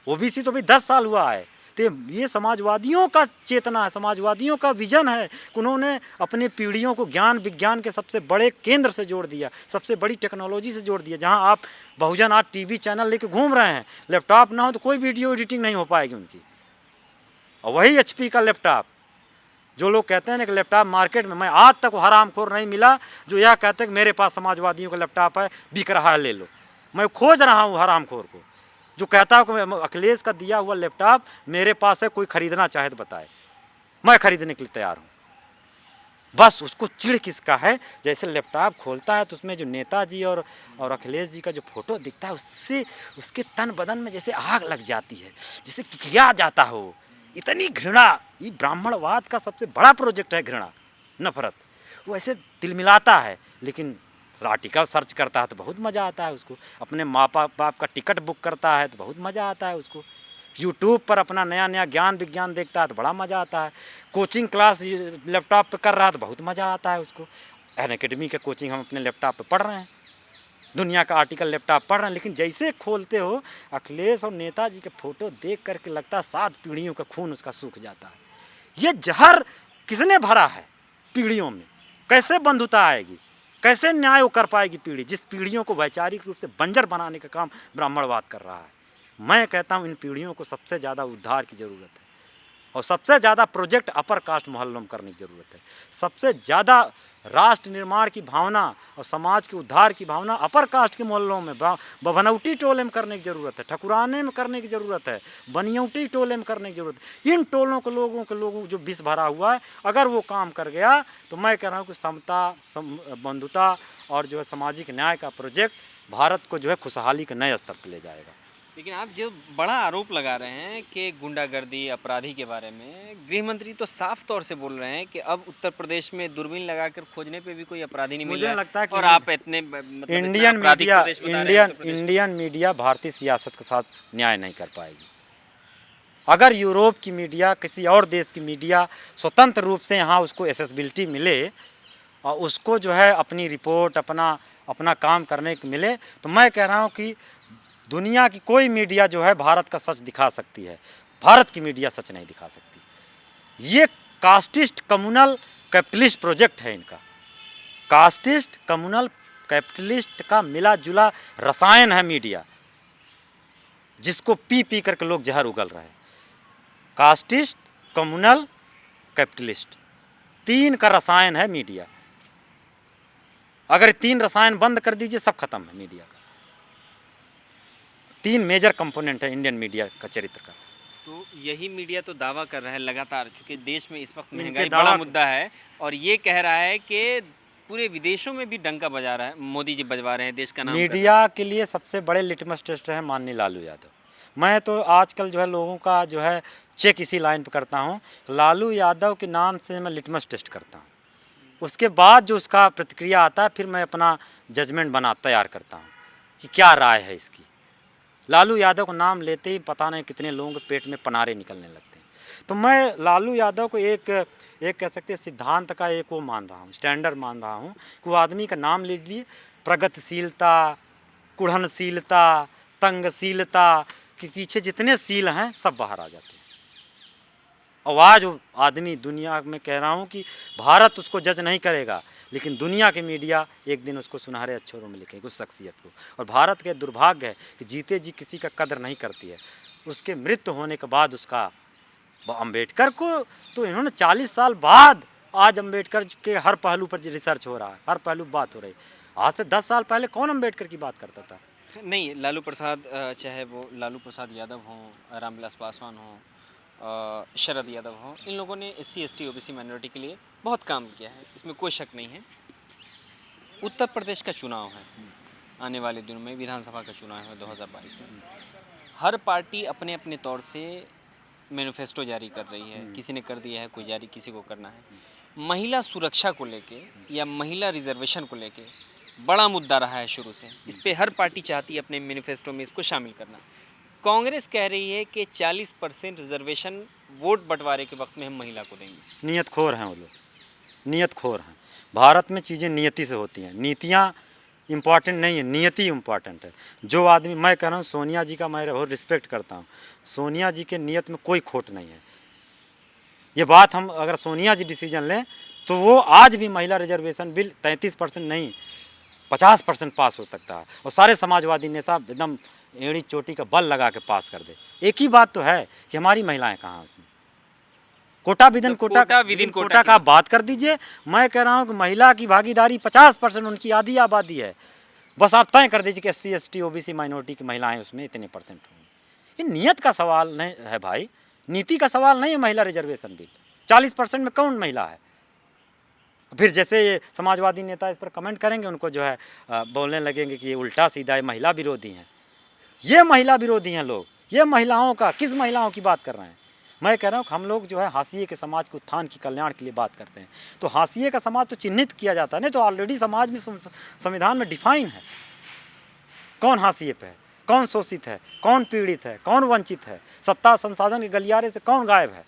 OBC तो भी 10 साल हुआ है। तो ये समाजवादियों का चेतना है, समाजवादियों का विजन है कि उन्होंने अपनी पीढ़ियों को ज्ञान विज्ञान के सबसे बड़े केंद्र से जोड़ दिया, सबसे बड़ी टेक्नोलॉजी से जोड़ दिया। जहाँ आप बहुजन आज TV चैनल लेके घूम रहे हैं, लैपटॉप ना हो तो कोई वीडियो एडिटिंग नहीं हो पाएगी उनकी। और वही HP का लैपटॉप, जो लोग कहते हैं ना कि लैपटॉप मार्केट में, मैं आज तक वो हरामखोर नहीं मिला जो यह कहते हैं कि मेरे पास समाजवादियों का लैपटॉप है, बिक रहा है, ले लो। मैं खोज रहा हूँ हरामखोर को जो कहता है कि अखिलेश का दिया हुआ लैपटॉप मेरे पास है, कोई खरीदना चाहे तो बताए, मैं खरीदने के लिए तैयार हूँ। बस उसको चिढ़ किसका है, जैसे लैपटॉप खोलता है तो उसमें जो नेताजी और अखिलेश जी का जो फोटो दिखता है, उससे उसके तन बदन में जैसे आग लग जाती है, जैसे किया जाता हो। इतनी घृणा, ये ब्राह्मणवाद का सबसे बड़ा प्रोजेक्ट है, घृणा, नफरत। वो ऐसे दिल मिलाता है, लेकिन आर्टिकल सर्च करता है तो बहुत मज़ा आता है उसको। अपने माँ बाप का टिकट बुक करता है तो बहुत मज़ा आता है उसको। यूट्यूब पर अपना नया नया ज्ञान विज्ञान देखता है तो बड़ा मज़ा आता है। कोचिंग क्लास लैपटॉप पे कर रहा है तो बहुत मज़ा आता है उसको। अनअकैडमी के कोचिंग हम अपने लैपटॉप पे पढ़ रहे हैं, दुनिया का आर्टिकल लैपटॉप पढ़ रहे हैं। लेकिन जैसे खोलते हो अखिलेश और नेताजी के फ़ोटो देख करके लगता है 7 पीढ़ियों का खून उसका सूख जाता है। ये जहर किसने भरा है पीढ़ियों में, कैसे बंधुता आएगी। कैसे न्याय वो कर पाएगी पीढ़ी, जिस पीढ़ियों को वैचारिक रूप से बंजर बनाने का काम ब्राह्मणवाद कर रहा है। मैं कहता हूँ इन पीढ़ियों को सबसे ज़्यादा उद्धार की ज़रूरत है और सबसे ज़्यादा प्रोजेक्ट अपर कास्ट मोहल्लों में करने की ज़रूरत है। सबसे ज़्यादा राष्ट्र निर्माण की भावना और समाज के उद्धार की भावना अपर कास्ट के मोहल्लों में, बनौटी टोले में करने की ज़रूरत है, ठकुराने में करने की ज़रूरत है, बनियौटी टोले में करने की ज़रूरत है। इन टोलों के लोगों जो विष भरा हुआ है, अगर वो काम कर गया तो मैं कह रहा हूँ कि समता, बंधुता और जो है सामाजिक न्याय का प्रोजेक्ट भारत को जो है खुशहाली के नए स्तर पर ले जाएगा। लेकिन आप जो बड़ा आरोप लगा रहे हैं कि गुंडागर्दी अपराधी के बारे में, गृह मंत्री तो साफ तौर से बोल रहे हैं कि अब उत्तर प्रदेश में दूरबीन लगाकर खोजने पे भी कोई अपराधी नहीं मिल मुझे रहा है। लगता है कि और आप इतने मतलब इंडियन इतना आपराधिक मीडिया प्रदेश बता रहे हैं उत्तर प्रदेश। इंडियन मीडिया भारतीय सियासत के साथ न्याय नहीं कर पाएगी। अगर यूरोप की मीडिया, किसी और देश की मीडिया स्वतंत्र रूप से यहाँ उसको एक्सेसिबिलिटी मिले और उसको जो है अपनी रिपोर्ट, अपना काम करने को मिले, तो मैं कह रहा हूँ कि दुनिया की कोई मीडिया जो है भारत का सच दिखा सकती है, भारत की मीडिया सच नहीं दिखा सकती। ये कास्टिस्ट कम्युनल कैपिटलिस्ट प्रोजेक्ट है इनका, कास्टिस्ट कम्युनल कैपिटलिस्ट का मिला जुला रसायन है मीडिया, जिसको पी पी करके लोग जहर उगल रहे हैं। कास्टिस्ट, कम्युनल, कैपिटलिस्ट, 3 का रसायन है मीडिया। अगर 3 रसायन बंद कर दीजिए, सब खत्म है मीडिया का। 3 मेजर कंपोनेंट है इंडियन मीडिया का चरित्र का। तो यही मीडिया तो दावा कर रहा है लगातार, चूँकि देश में इस वक्त इनके महंगाई दावा बड़ा मुद्दा है, और ये कह रहा है कि पूरे विदेशों में भी डंका बजा रहा है, मोदी जी बजवा रहे हैं, देश का नाम कर रहे हैं। मीडिया के लिए सबसे बड़े लिटमस टेस्ट है माननीय लालू यादव। मैं तो आजकल जो है लोगों का जो है चेक इसी लाइन पर करता हूँ, लालू यादव के नाम से मैं लिटमस टेस्ट करता हूँ। उसके बाद जो उसका प्रतिक्रिया आता है, फिर मैं अपना जजमेंट तैयार करता हूँ कि क्या राय है इसकी। लालू यादव का नाम लेते ही पता नहीं कितने लोगों के पेट में पनारे निकलने लगते हैं। तो मैं लालू यादव को एक कह सकते हैं सिद्धांत का एक वो मान रहा हूँ, स्टैंडर्ड मान रहा हूँ कि वो आदमी का नाम लीजिए, प्रगतिशीलता, कुढ़नशीलता, तंगशीलता के पीछे जितने सील हैं सब बाहर आ जाते हैं। और आज वो आदमी दुनिया में, कह रहा हूँ कि भारत उसको जज नहीं करेगा, लेकिन दुनिया के मीडिया एक दिन उसको सुनहरे अक्षरों में लिखेगी उस शख्सियत को। और भारत के दुर्भाग्य है कि जीते जी किसी का कदर नहीं करती है, उसके मृत्यु होने के बाद उसका। अम्बेडकर को तो इन्होंने 40 साल बाद आज अम्बेडकर के हर पहलू पर रिसर्च हो रहा है, हर पहलू बात हो रही है। आज से 10 साल पहले कौन अम्बेडकर की बात करता था? नहीं, लालू प्रसाद, चाहे वो लालू प्रसाद यादव हों, रामविलास पासवान हों, शरद यादव हों, इन लोगों ने SC ST OBC माइनॉरिटी के लिए बहुत काम किया है, इसमें कोई शक नहीं है। उत्तर प्रदेश का चुनाव है, आने वाले दिनों में विधानसभा का चुनाव है 2022 में। हर पार्टी अपने अपने तौर से मैनिफेस्टो जारी कर रही है, किसी ने कर दिया है, कोई जारी किसी को करना है। महिला सुरक्षा को लेके या महिला रिजर्वेशन को लेके बड़ा मुद्दा रहा है शुरू से, इस पे हर पार्टी चाहती है अपने मैनिफेस्टो में इसको शामिल करना। कांग्रेस कह रही है कि 40% रिजर्वेशन वोट बंटवारे के वक्त में हम महिला को देंगे। नियत खोर हैं वो लोग, नियत खोर हैं। भारत में चीज़ें नियति से होती हैं, नीतियाँ इम्पॉर्टेंट नहीं है, नियति इम्पॉर्टेंट है। जो आदमी, मैं कह रहा हूँ सोनिया जी का मैं बहुत रिस्पेक्ट करता हूँ, सोनिया जी के नियत में कोई खोट नहीं है। ये बात हम अगर सोनिया जी डिसीजन लें तो वो आज भी महिला रिजर्वेशन बिल 33% नहीं 50% पास हो सकता है, और सारे समाजवादी नेता एकदम एड़ी चोटी का बल लगा के पास कर दे। एक ही बात तो है कि हमारी महिलाएं कहाँ हैं उसमें। कोटा विदिन कोटा का आप बात कर दीजिए। मैं कह रहा हूँ कि महिला की भागीदारी 50%, उनकी आधी आबादी है। बस आप तय कर दीजिए कि SC ST OBC माइनॉरिटी की महिलाएं उसमें इतने % होंगी। ये नियत का सवाल नहीं है भाई, नीति का सवाल नहीं है। महिला रिजर्वेशन बिल 40% में कौन महिला है? फिर जैसे ये समाजवादी नेता इस पर कमेंट करेंगे, उनको जो है बोलने लगेंगे कि ये उल्टा सीधा है, महिला विरोधी हैं। ये महिला विरोधी हैं लोग, ये महिलाओं का, किस महिलाओं की बात कर रहे हैं? मैं कह रहा हूँ कि हम लोग जो है हाशिए के समाज के उत्थान की, कल्याण के लिए बात करते हैं, तो हाशिए का समाज तो चिन्हित किया जाता है, नहीं तो ऑलरेडी समाज में संविधान में डिफाइन है कौन हाशिए पे है, कौन शोषित है, कौन पीड़ित है, कौन वंचित है, सत्ता संसाधन के गलियारे से कौन गायब है,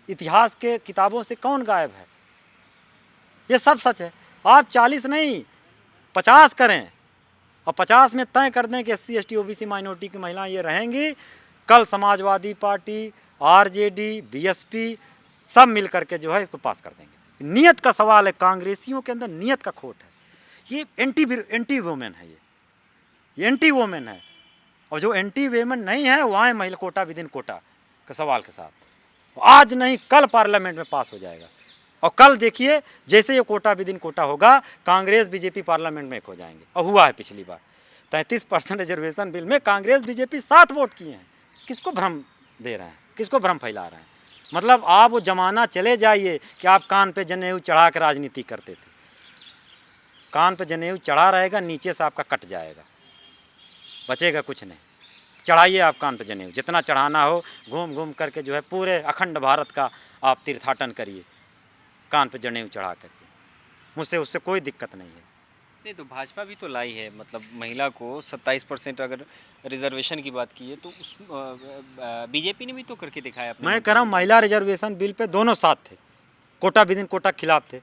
इतिहास के किताबों से कौन गायब है। ये सब सच है। आप 40 नहीं 50 करें और 50 में तय कर दें कि SC ST OBC माइनॉरिटी की महिलाएं ये रहेंगी। कल समाजवादी पार्टी, RJD, BSP सब मिल करके जो है इसको पास कर देंगे। नियत का सवाल है, कांग्रेसियों के अंदर नियत का खोट है। ये एंटी वुमेन है, ये एंटी वुमेन है। और जो एंटी वुमेन नहीं है वो आए महिला कोटा विदिन कोटा के सवाल के साथ, आज नहीं कल पार्लियामेंट में पास हो जाएगा। और कल देखिए जैसे ये कोटा विदिन कोटा होगा, कांग्रेस बीजेपी पार्लियामेंट में एक हो जाएंगे। और हुआ है पिछली बार 33% रिजर्वेशन बिल में कांग्रेस बीजेपी 7 वोट किए हैं। किसको भ्रम दे रहे हैं, किसको भ्रम फैला रहे हैं? मतलब आप वो जमाना चले जाइए कि आप कान पे जनेऊ चढ़ा कर राजनीति करते थे। कान पे जनेऊ चढ़ा रहेगा, नीचे से आपका कट जाएगा, बचेगा कुछ नहीं। चढ़ाइए आप कान पे जनेऊ, जितना चढ़ाना हो, घूम घूम करके जो है पूरे अखंड भारत का आप तीर्थाटन करिए कान पे जनेऊ चढ़ा करके, मुझसे उससे कोई दिक्कत नहीं है। नहीं तो भाजपा भी तो लाई है, मतलब महिला को 27% अगर रिजर्वेशन की बात की है तो उस बीजेपी ने भी तो करके दिखाया अपने। मैं कह रहा हूँ महिला रिजर्वेशन बिल पे दोनों साथ थे, कोटा विदिन कोटा खिलाफ थे।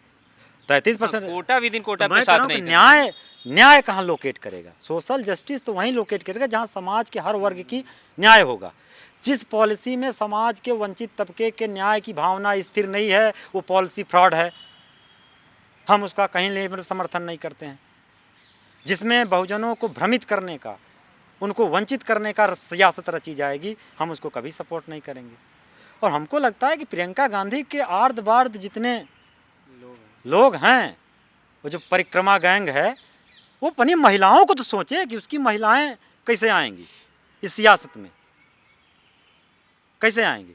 33% कोटा विदिन कोटा तो पे मैं कह साथ रहा हूँ नहीं कि थे। न्याय कहाँ लोकेट करेगा? सोशल जस्टिस तो वहीं लोकेट करेगा जहाँ समाज के हर वर्ग की न्याय होगा। जिस पॉलिसी में समाज के वंचित तबके के न्याय की भावना स्थिर नहीं है, वो पॉलिसी फ्रॉड है, हम उसका कहीं लेवल समर्थन नहीं करते हैं। जिसमें बहुजनों को भ्रमित करने का, उनको वंचित करने का सियासत रची जाएगी, हम उसको कभी सपोर्ट नहीं करेंगे। और हमको लगता है कि प्रियंका गांधी के आर्द बार्द जितने लोग हैं, वो जो परिक्रमा गैंग है, वो अपनी महिलाओं को तो सोचे कि उसकी महिलाएं कैसे आएंगी इस सियासत में, कैसे आएंगी?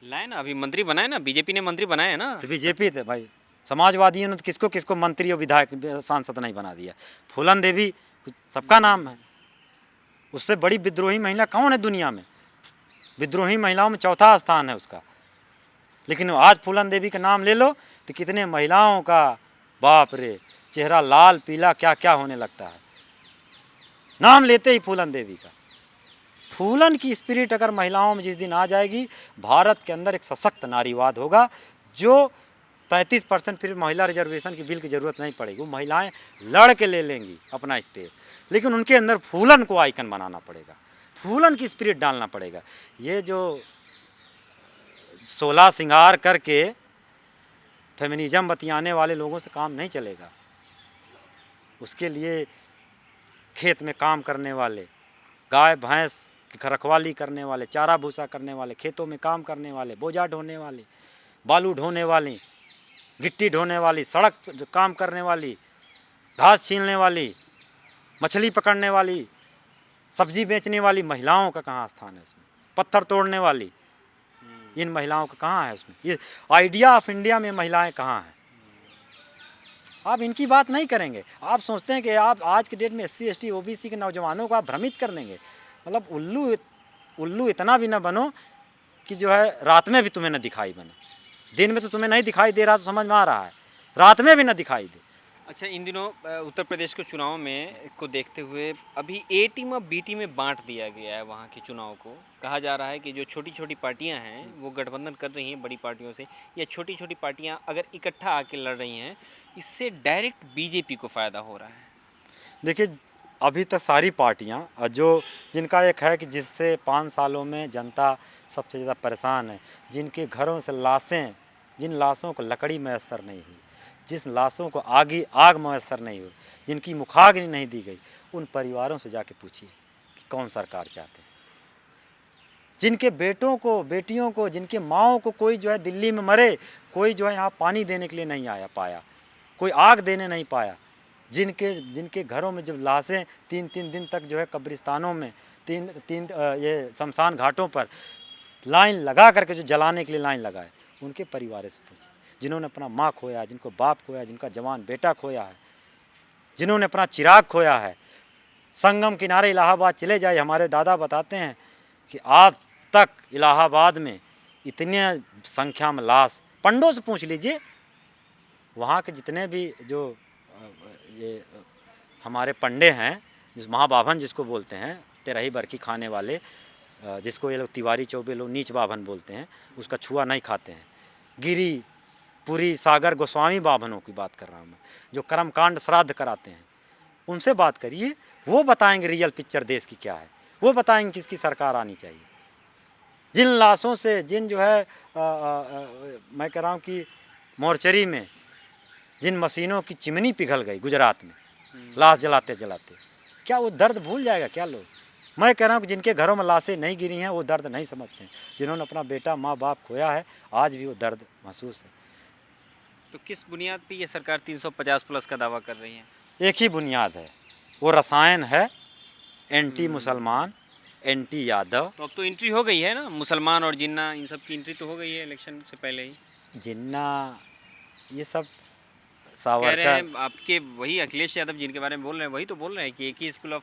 लाए ना, अभी मंत्री बनाए ना, बीजेपी ने मंत्री बनाए है ना। तो बीजेपी थे भाई, समाजवादियों ने तो किसको किसको मंत्री और विधायक सांसद नहीं बना दिया। फूलन देवी सबका नाम है, उससे बड़ी विद्रोही महिला कौन है दुनिया में? विद्रोही महिलाओं में चौथा स्थान है उसका। लेकिन आज फूलन देवी का नाम ले लो तो कितने महिलाओं का बाप रे चेहरा लाल पीला क्या क्या होने लगता है नाम लेते ही फूलन देवी का। फूलन की स्पिरिट अगर महिलाओं में जिस दिन आ जाएगी, भारत के अंदर एक सशक्त नारीवाद होगा, जो 33% फिर महिला रिजर्वेशन की बिल की ज़रूरत नहीं पड़ेगी। वो महिलाएं लड़ के ले लेंगी अपना स्पेस, लेकिन उनके अंदर फूलन को आइकन बनाना पड़ेगा, फूलन की स्पिरिट डालना पड़ेगा। ये जो 16 श्रृंगार करके फेमिनिज्म बतियाने वाले लोगों से काम नहीं चलेगा। उसके लिए खेत में काम करने वाले, गाय भैंस की रखवाली करने वाले, चारा भूसा करने वाले, खेतों में काम करने वाले, बोझा ढोने वाले, बालू ढोने वाली, गिट्टी ढोने वाली, सड़क काम करने वाली, घास छीलने वाली, मछली पकड़ने वाली, सब्जी बेचने वाली महिलाओं का कहाँ स्थान है उसमें? पत्थर तोड़ने वाली इन महिलाओं का कहाँ है उसमें? ये आइडिया ऑफ इंडिया में महिलाएं कहाँ हैं? आप इनकी बात नहीं करेंगे। आप सोचते हैं कि आप आज के डेट में SC ST OBC के नौजवानों को आप भ्रमित कर देंगे। मतलब उल्लू इतना भी ना बनो कि जो है रात में भी तुम्हें न दिखाई बने। दिन में तो तुम्हें नहीं दिखाई दे रहा तो समझ में आ रहा है, रात में भी न दिखाई दे। अच्छा, इन दिनों उत्तर प्रदेश के चुनाव में को देखते हुए अभी A टीम और B टीम में बांट दिया गया है वहाँ के चुनाव को। कहा जा रहा है कि जो छोटी छोटी पार्टियाँ हैं वो गठबंधन कर रही हैं बड़ी पार्टियों से, या छोटी छोटी पार्टियाँ अगर इकट्ठा आके लड़ रही हैं, इससे डायरेक्ट बीजेपी को फ़ायदा हो रहा है। देखिए, अभी तक सारी पार्टियां जो जिनका एक है कि जिससे 5 सालों में जनता सबसे ज़्यादा परेशान है, जिनके घरों से लाशें, जिन लाशों को लकड़ी मैसर नहीं हुई, जिस लाशों को आग मैसर नहीं हुई, जिनकी मुखाग्नि नहीं दी गई, उन परिवारों से जाके पूछिए कि कौन सरकार चाहते हैं। जिनके बेटों को, बेटियों को, जिनके माओं को कोई जो है दिल्ली में मरे, कोई जो है यहाँ पानी देने के लिए नहीं आया पाया, कोई आग देने नहीं पाया, जिनके घरों में जब लाशें 3-3 दिन तक जो है कब्रिस्तानों में ये शमशान घाटों पर लाइन लगा करके जो जलाने के लिए लाइन लगाए, उनके परिवार से पूछिए। जिन्होंने अपना माँ खोया, जिनको बाप खोया, जिनका जवान बेटा खोया है, जिन्होंने अपना चिराग खोया है। संगम किनारे इलाहाबाद चले जाए, हमारे दादा बताते हैं कि आज तक इलाहाबाद में इतने संख्या में लाश, पंडों से पूछ लीजिए, वहाँ के जितने भी जो ये हमारे पंडे हैं, जिस महाबाभन जिसको बोलते हैं, तेरही बरखी खाने वाले, जिसको ये लोग तिवारी चौबे लोग नीच बाभन बोलते हैं, उसका छुआ नहीं खाते हैं। गिरी, पुरी, सागर, गोस्वामी बाभनों की बात कर रहा हूँ मैं, जो कर्मकांड श्राद्ध कराते हैं, उनसे बात करिए, वो बताएंगे रियल पिक्चर देश की क्या है, वो बताएंगे किसकी सरकार आनी चाहिए। जिन लाशों से, जिन जो है मैं कह रहा हूँ कि मोर्चरी में जिन मशीनों की चिमनी पिघल गई गुजरात में लाश जलाते जलाते, क्या वो दर्द भूल जाएगा क्या लोग? मैं कह रहा हूँ कि जिनके घरों में लाशें नहीं गिरी हैं वो दर्द नहीं समझते हैं। जिन्होंने अपना बेटा माँ बाप खोया है आज भी वो दर्द महसूस है। तो किस बुनियाद पे ये सरकार 350 प्लस का दावा कर रही है? एक ही बुनियाद है, वो रसायन है, एंटी मुसलमान, एंटी यादव। तो अब तो एंट्री हो गई है ना, मुसलमान और जिन्ना इन सब की एंट्री तो हो गई है इलेक्शन से पहले ही। जिन्ना ये सब कह रहे सावरकर हैं आपके वही अखिलेश यादव जिनके बारे में बोल रहे हैं वही तो बोल रहे हैं कि एक ही स्कूल ऑफ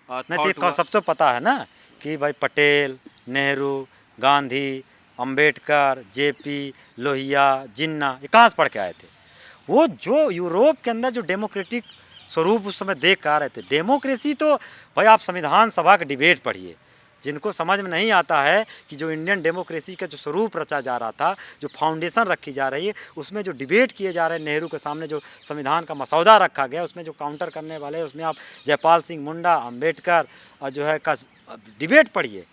नहीं थॉट तो हुआ। सब तो पता है ना कि भाई पटेल, नेहरू, गांधी, अंबेडकर, जेपी, लोहिया, जिन्ना ये कहाँ से पढ़ के आए थे? वो जो यूरोप के अंदर जो डेमोक्रेटिक स्वरूप उस समय देख कर आ रहे थे। डेमोक्रेसी तो भाई आप संविधान सभा का डिबेट पढ़िए, जिनको समझ में नहीं आता है कि जो इंडियन डेमोक्रेसी का जो स्वरूप रचा जा रहा था, जो फाउंडेशन रखी जा रही है, उसमें जो डिबेट किए जा रहे हैं, नेहरू के सामने जो संविधान का मसौदा रखा गया उसमें जो काउंटर करने वाले, उसमें आप जयपाल सिंह मुंडा, अंबेडकर और जो है का डिबेट पढ़िए।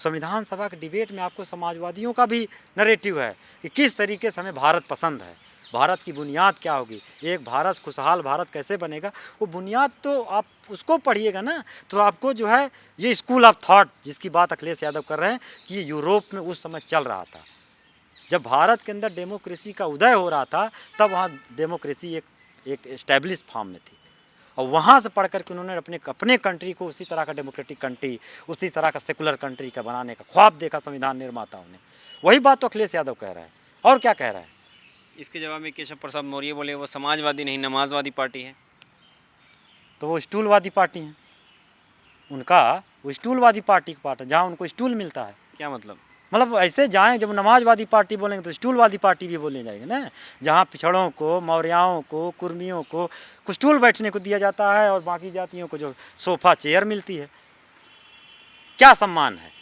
संविधान सभा के डिबेट में आपको समाजवादियों का भी नरेटिव है कि किस तरीके से हमें भारत पसंद है, भारत की बुनियाद क्या होगी, एक भारत खुशहाल भारत कैसे बनेगा। वो बुनियाद तो आप उसको पढ़िएगा ना, तो आपको जो है ये स्कूल ऑफ थॉट जिसकी बात अखिलेश यादव कर रहे हैं कि ये यूरोप में उस समय चल रहा था। जब भारत के अंदर डेमोक्रेसी का उदय हो रहा था तब वहाँ डेमोक्रेसी एक एस्टेब्लिश फॉर्म में थी, और वहाँ से पढ़ कर के उन्होंने अपने कंट्री को उसी तरह का डेमोक्रेटिक कंट्री, उसी तरह का सेकुलर कंट्री का बनाने का ख्वाब देखा संविधान निर्माताओं ने। वही बात तो अखिलेश यादव कह रहा है, और क्या कह रहा है? इसके जवाब में केशव प्रसाद मौर्य बोले वो समाजवादी नहीं नमाजवादी पार्टी है। तो वो स्टूलवादी पार्टी हैं, उनका वो स्टूलवादी पार्टी का पार्ट है, जहाँ उनको स्टूल मिलता है। क्या मतलब? मतलब ऐसे जाएं, जब नमाजवादी पार्टी बोलेंगे तो स्टूलवादी पार्टी भी बोलने जाएंगे ना, जहाँ पिछड़ों को, मौर्याओं को, कुर्मियों को कुछ स्टूल बैठने को दिया जाता है और बाकी जातियों को जो सोफा चेयर मिलती है। क्या सम्मान है?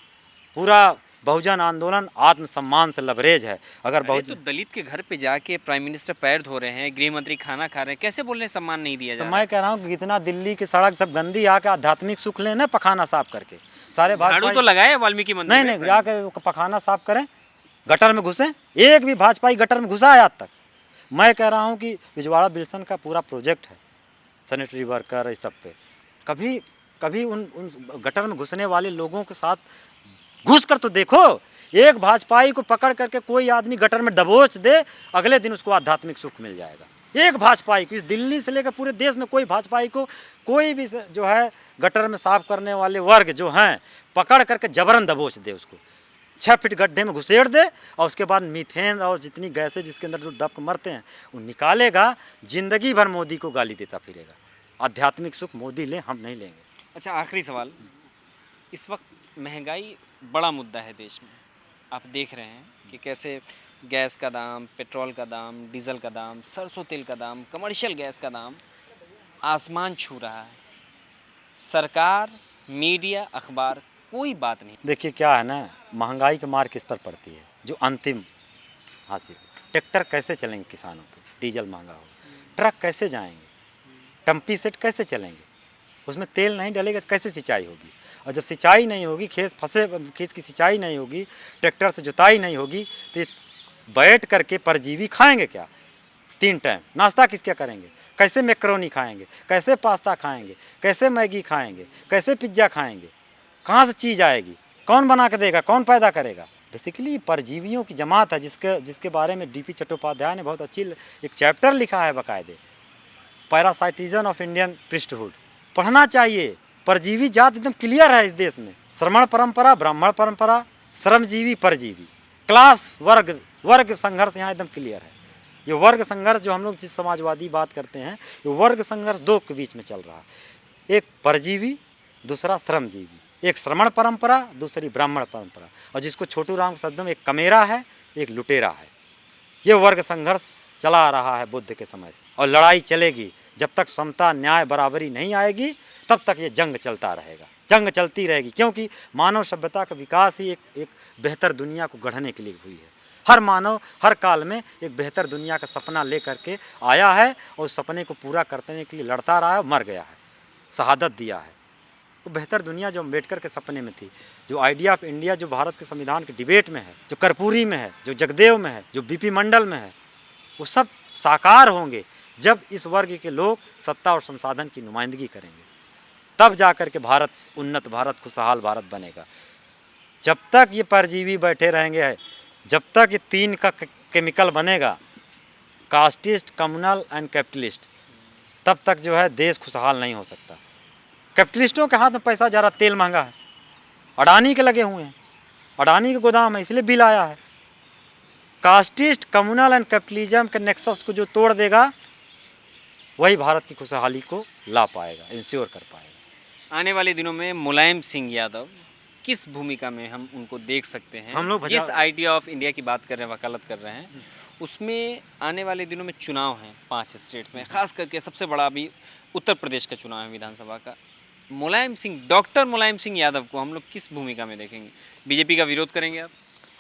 पूरा बहुजन आंदोलन आत्मसम्मान से लबरेज है। अगर अरे तो बहुजन दलित के घर पे जाके प्राइम मिनिस्टर पैर धो रहे हैं, गृह मंत्री खाना खा रहे हैं, कैसे बोल रहे हैं सम्मान नहीं दिया तो जा रहा? मैं कह रहा हूँ कि इतना दिल्ली की सड़क सब गंदी आके आध्यात्मिक सुख लें ना, पखाना साफ करके सारे झाड़ू तो लगाए वाल्मीकि मंदिर नहीं में। नहीं जाके पखाना साफ करें, गटर में घुसें। एक भी भाजपाई गटर में घुसा है आज तक? मैं कह रहा हूँ कि बिजवाड़ा विल्सन का पूरा प्रोजेक्ट है सैनिटरी वर्कर इस सब पे, कभी कभी उन गटर में घुसने वाले लोगों के साथ घुस कर तो देखो। एक भाजपाई को पकड़ करके कोई आदमी गटर में दबोच दे, अगले दिन उसको आध्यात्मिक सुख मिल जाएगा। एक भाजपाई को, इस दिल्ली से लेकर पूरे देश में कोई भाजपाई को कोई भी जो है गटर में साफ करने वाले वर्ग जो हैं पकड़ करके जबरन दबोच दे, उसको 6 फीट गड्ढे में घुसेड़ दे और उसके बाद मीथेन और जितनी गैसें जिसके अंदर जो दब के मरते हैं वो निकालेगा, जिंदगी भर मोदी को गाली देता फिरेगा। आध्यात्मिक सुख मोदी ले, हम नहीं लेंगे। अच्छा आखिरी सवाल, इस वक्त महंगाई बड़ा मुद्दा है देश में, आप देख रहे हैं कि कैसे गैस का दाम, पेट्रोल का दाम, डीजल का दाम, सरसों तेल का दाम, कमर्शियल गैस का दाम आसमान छू रहा है। सरकार, मीडिया, अखबार कोई बात नहीं। देखिए क्या है ना, महंगाई की मार किस पर पड़ती है? जो अंतिम हासिल। ट्रैक्टर कैसे चलेंगे किसानों के, डीजल महंगा हो, ट्रक कैसे जाएंगे, टम्पी सेट कैसे चलेंगे, उसमें तेल नहीं डलेगा तो कैसे सिंचाई होगी? और जब सिंचाई नहीं होगी, खेत की सिंचाई नहीं होगी, ट्रैक्टर से जुताई नहीं होगी, तो ये बैठ करके परजीवी खाएंगे क्या? 3 टाइम नाश्ता किसके करेंगे? कैसे मैकरोनी खाएंगे, कैसे पास्ता खाएंगे, कैसे मैगी खाएंगे, कैसे पिज्ज़ा खाएंगे? कहाँ से चीज़ आएगी? कौन बना के देगा? कौन पैदा करेगा? बेसिकली परजीवियों की जमात है, जिसके बारे में डीपी चट्टोपाध्याय ने बहुत अच्छी एक चैप्टर लिखा है बाकायदे, पैरासाइटिज्म ऑफ इंडियन प्रीस्टहुड। पढ़ना चाहिए। परजीवी जात एकदम क्लियर है इस देश में। श्रमण परंपरा, ब्राह्मण परंपरा, श्रमजीवी, परजीवी, क्लास, वर्ग संघर्ष यहाँ एकदम क्लियर है। ये वर्ग संघर्ष जो हम लोग जिस समाजवादी बात करते हैं, ये वर्ग संघर्ष 2 के बीच में चल रहा है। एक परजीवी, दूसरा श्रमजीवी। एक श्रमण परंपरा, दूसरी ब्राह्मण परंपरा। और जिसको छोटू राम के शब्दों में एक कमेरा है, एक लुटेरा है। ये वर्ग संघर्ष चला आ रहा है बुद्ध के समय से, और लड़ाई चलेगी जब तक समता, न्याय, बराबरी नहीं आएगी, तब तक ये जंग चलता रहेगा, जंग चलती रहेगी। क्योंकि मानव सभ्यता का विकास ही एक बेहतर दुनिया को गढ़ने के लिए हुई है। हर मानव हर काल में एक बेहतर दुनिया का सपना ले करके आया है, और उस सपने को पूरा करने के लिए लड़ता रहा है, मर गया है, शहादत दिया है। वो बेहतर दुनिया जो अम्बेडकर के सपने में थी, जो आइडिया ऑफ इंडिया जो भारत के संविधान के डिबेट में है, जो कर्पूरी में है, जो जगदेव में है, जो बीपी मंडल में है, वो सब साकार होंगे जब इस वर्ग के लोग सत्ता और संसाधन की नुमाइंदगी करेंगे, तब जाकर के भारत उन्नत भारत, खुशहाल भारत बनेगा। जब तक ये परजीवी बैठे रहेंगे, जब तक ये 3 का केमिकल बनेगा, कास्टिस्ट, कम्युनल एंड कैपिटलिस्ट, तब तक जो है देश खुशहाल नहीं हो सकता। कैपिटलिस्टों के हाथ में पैसा जा रहा, तेल महंगा है, अडानी के लगे हुए हैं, अडानी के गोदाम है, इसलिए बिल आया है। कास्टिस्ट, कम्युनल एंड कैपिटलिज्म के नेक्सस को जो तोड़ देगा, वही भारत की खुशहाली को ला पाएगा, इंश्योर कर पाएगा। आने वाले दिनों में मुलायम सिंह यादव किस भूमिका में हम उनको देख सकते हैं? हम लोग जिस आइडिया ऑफ इंडिया की बात कर रहे हैं, वकालत कर रहे हैं, उसमें आने वाले दिनों में चुनाव हैं 5 स्टेट्स में, खास करके सबसे बड़ा अभी उत्तर प्रदेश का चुनाव है विधानसभा का। मुलायम सिंह, डॉक्टर मुलायम सिंह यादव को हम लोग किस भूमिका में देखेंगे? बीजेपी का विरोध करेंगे आप?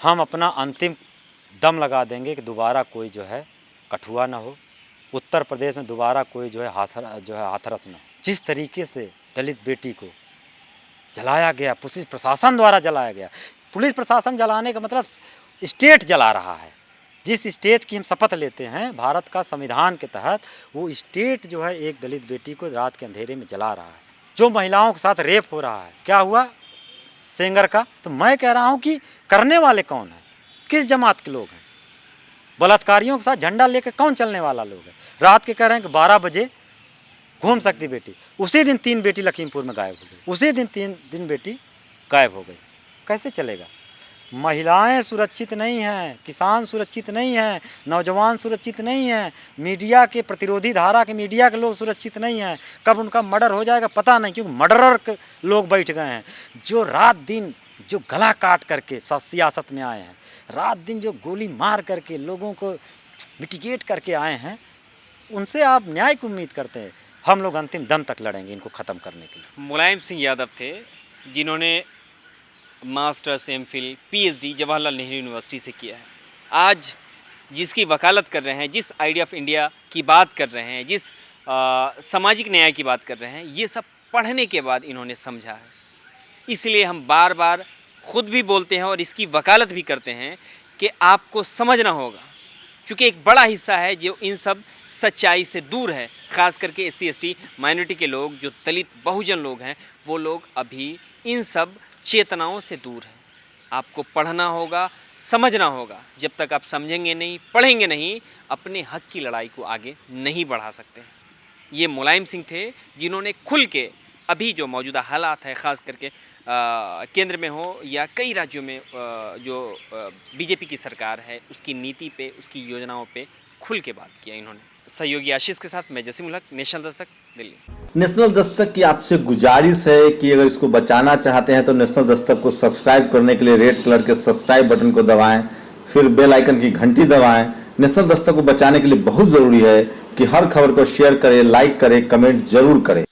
हम अपना अंतिम दम लगा देंगे कि दोबारा कोई जो है कठुआ ना हो, उत्तर प्रदेश में दोबारा कोई जो है हाथरस ना हो। जिस तरीके से दलित बेटी को जलाया गया, पुलिस प्रशासन द्वारा जलाया गया, पुलिस प्रशासन जलाने का मतलब स्टेट जला रहा है। जिस स्टेट की हम शपथ लेते हैं भारत का संविधान के तहत, वो स्टेट जो है एक दलित बेटी को रात के अंधेरे में जला रहा है। जो महिलाओं के साथ रेप हो रहा है, क्या हुआ सेंगर का? तो मैं कह रहा हूँ कि करने वाले कौन हैं, किस जमात के लोग हैं? बलात्कारियों के साथ झंडा लेकर कौन चलने वाला लोग है? रात के कह रहे हैं कि 12 बजे घूम सकती बेटी, उसी दिन 3 बेटी लखीमपुर में गायब हो गई, उसी दिन 3 दिन बेटी गायब हो गई। कैसे चलेगा? महिलाएं सुरक्षित नहीं हैं, किसान सुरक्षित नहीं हैं, नौजवान सुरक्षित नहीं हैं, मीडिया के प्रतिरोधी धारा के मीडिया के लोग सुरक्षित नहीं हैं। कब उनका मर्डर हो जाएगा पता नहीं, क्योंकि मर्डरर के लोग बैठ गए हैं, जो रात दिन जो गला काट करके सियासत में आए हैं, रात दिन जो गोली मार करके लोगों को मिटिगेट करके आए हैं, उनसे आप न्याय की उम्मीद करते हैं। हम लोग अंतिम दम तक लड़ेंगे इनको ख़त्म करने के लिए। मुलायम सिंह यादव थे जिन्होंने masters, MPhil, PhD Jawaharlal Nehru university से किया है। आज जिसकी वकालत कर रहे हैं, जिस आइडिया ऑफ इंडिया की बात कर रहे हैं, जिस सामाजिक न्याय की बात कर रहे हैं, ये सब पढ़ने के बाद इन्होंने समझा है। इसलिए हम बार बार खुद भी बोलते हैं और इसकी वकालत भी करते हैं कि आपको समझना होगा, चूँकि एक बड़ा हिस्सा है जो इन सब सच्चाई से दूर है, ख़ास करके SC ST माइनॉरिटी के लोग, जो दलित बहुजन लोग हैं, वो लोग अभी इन सब चेतनाओं से दूर हैं। आपको पढ़ना होगा, समझना होगा। जब तक आप समझेंगे नहीं, पढ़ेंगे नहीं, अपने हक की लड़ाई को आगे नहीं बढ़ा सकते। ये मुलायम सिंह थे जिन्होंने खुल के अभी जो मौजूदा हालात है, ख़ास करके केंद्र में हो या कई राज्यों में जो बीजेपी की सरकार है, उसकी नीति पे, उसकी योजनाओं पे खुल के बात किया इन्होंने। सहयोगी आशीष के साथ मैं जसीम उल हक, नेशनल दस्तक, दिल्ली। नेशनल दस्तक की आपसे गुजारिश है कि अगर इसको बचाना चाहते हैं तो नेशनल दस्तक को सब्सक्राइब करने के लिए रेड कलर के सब्सक्राइब बटन को दबाएं, फिर बेल आइकन की घंटी दबाएं। नेशनल दस्तक को बचाने के लिए बहुत जरूरी है कि हर खबर को शेयर करें, लाइक करें, कमेंट जरूर करें।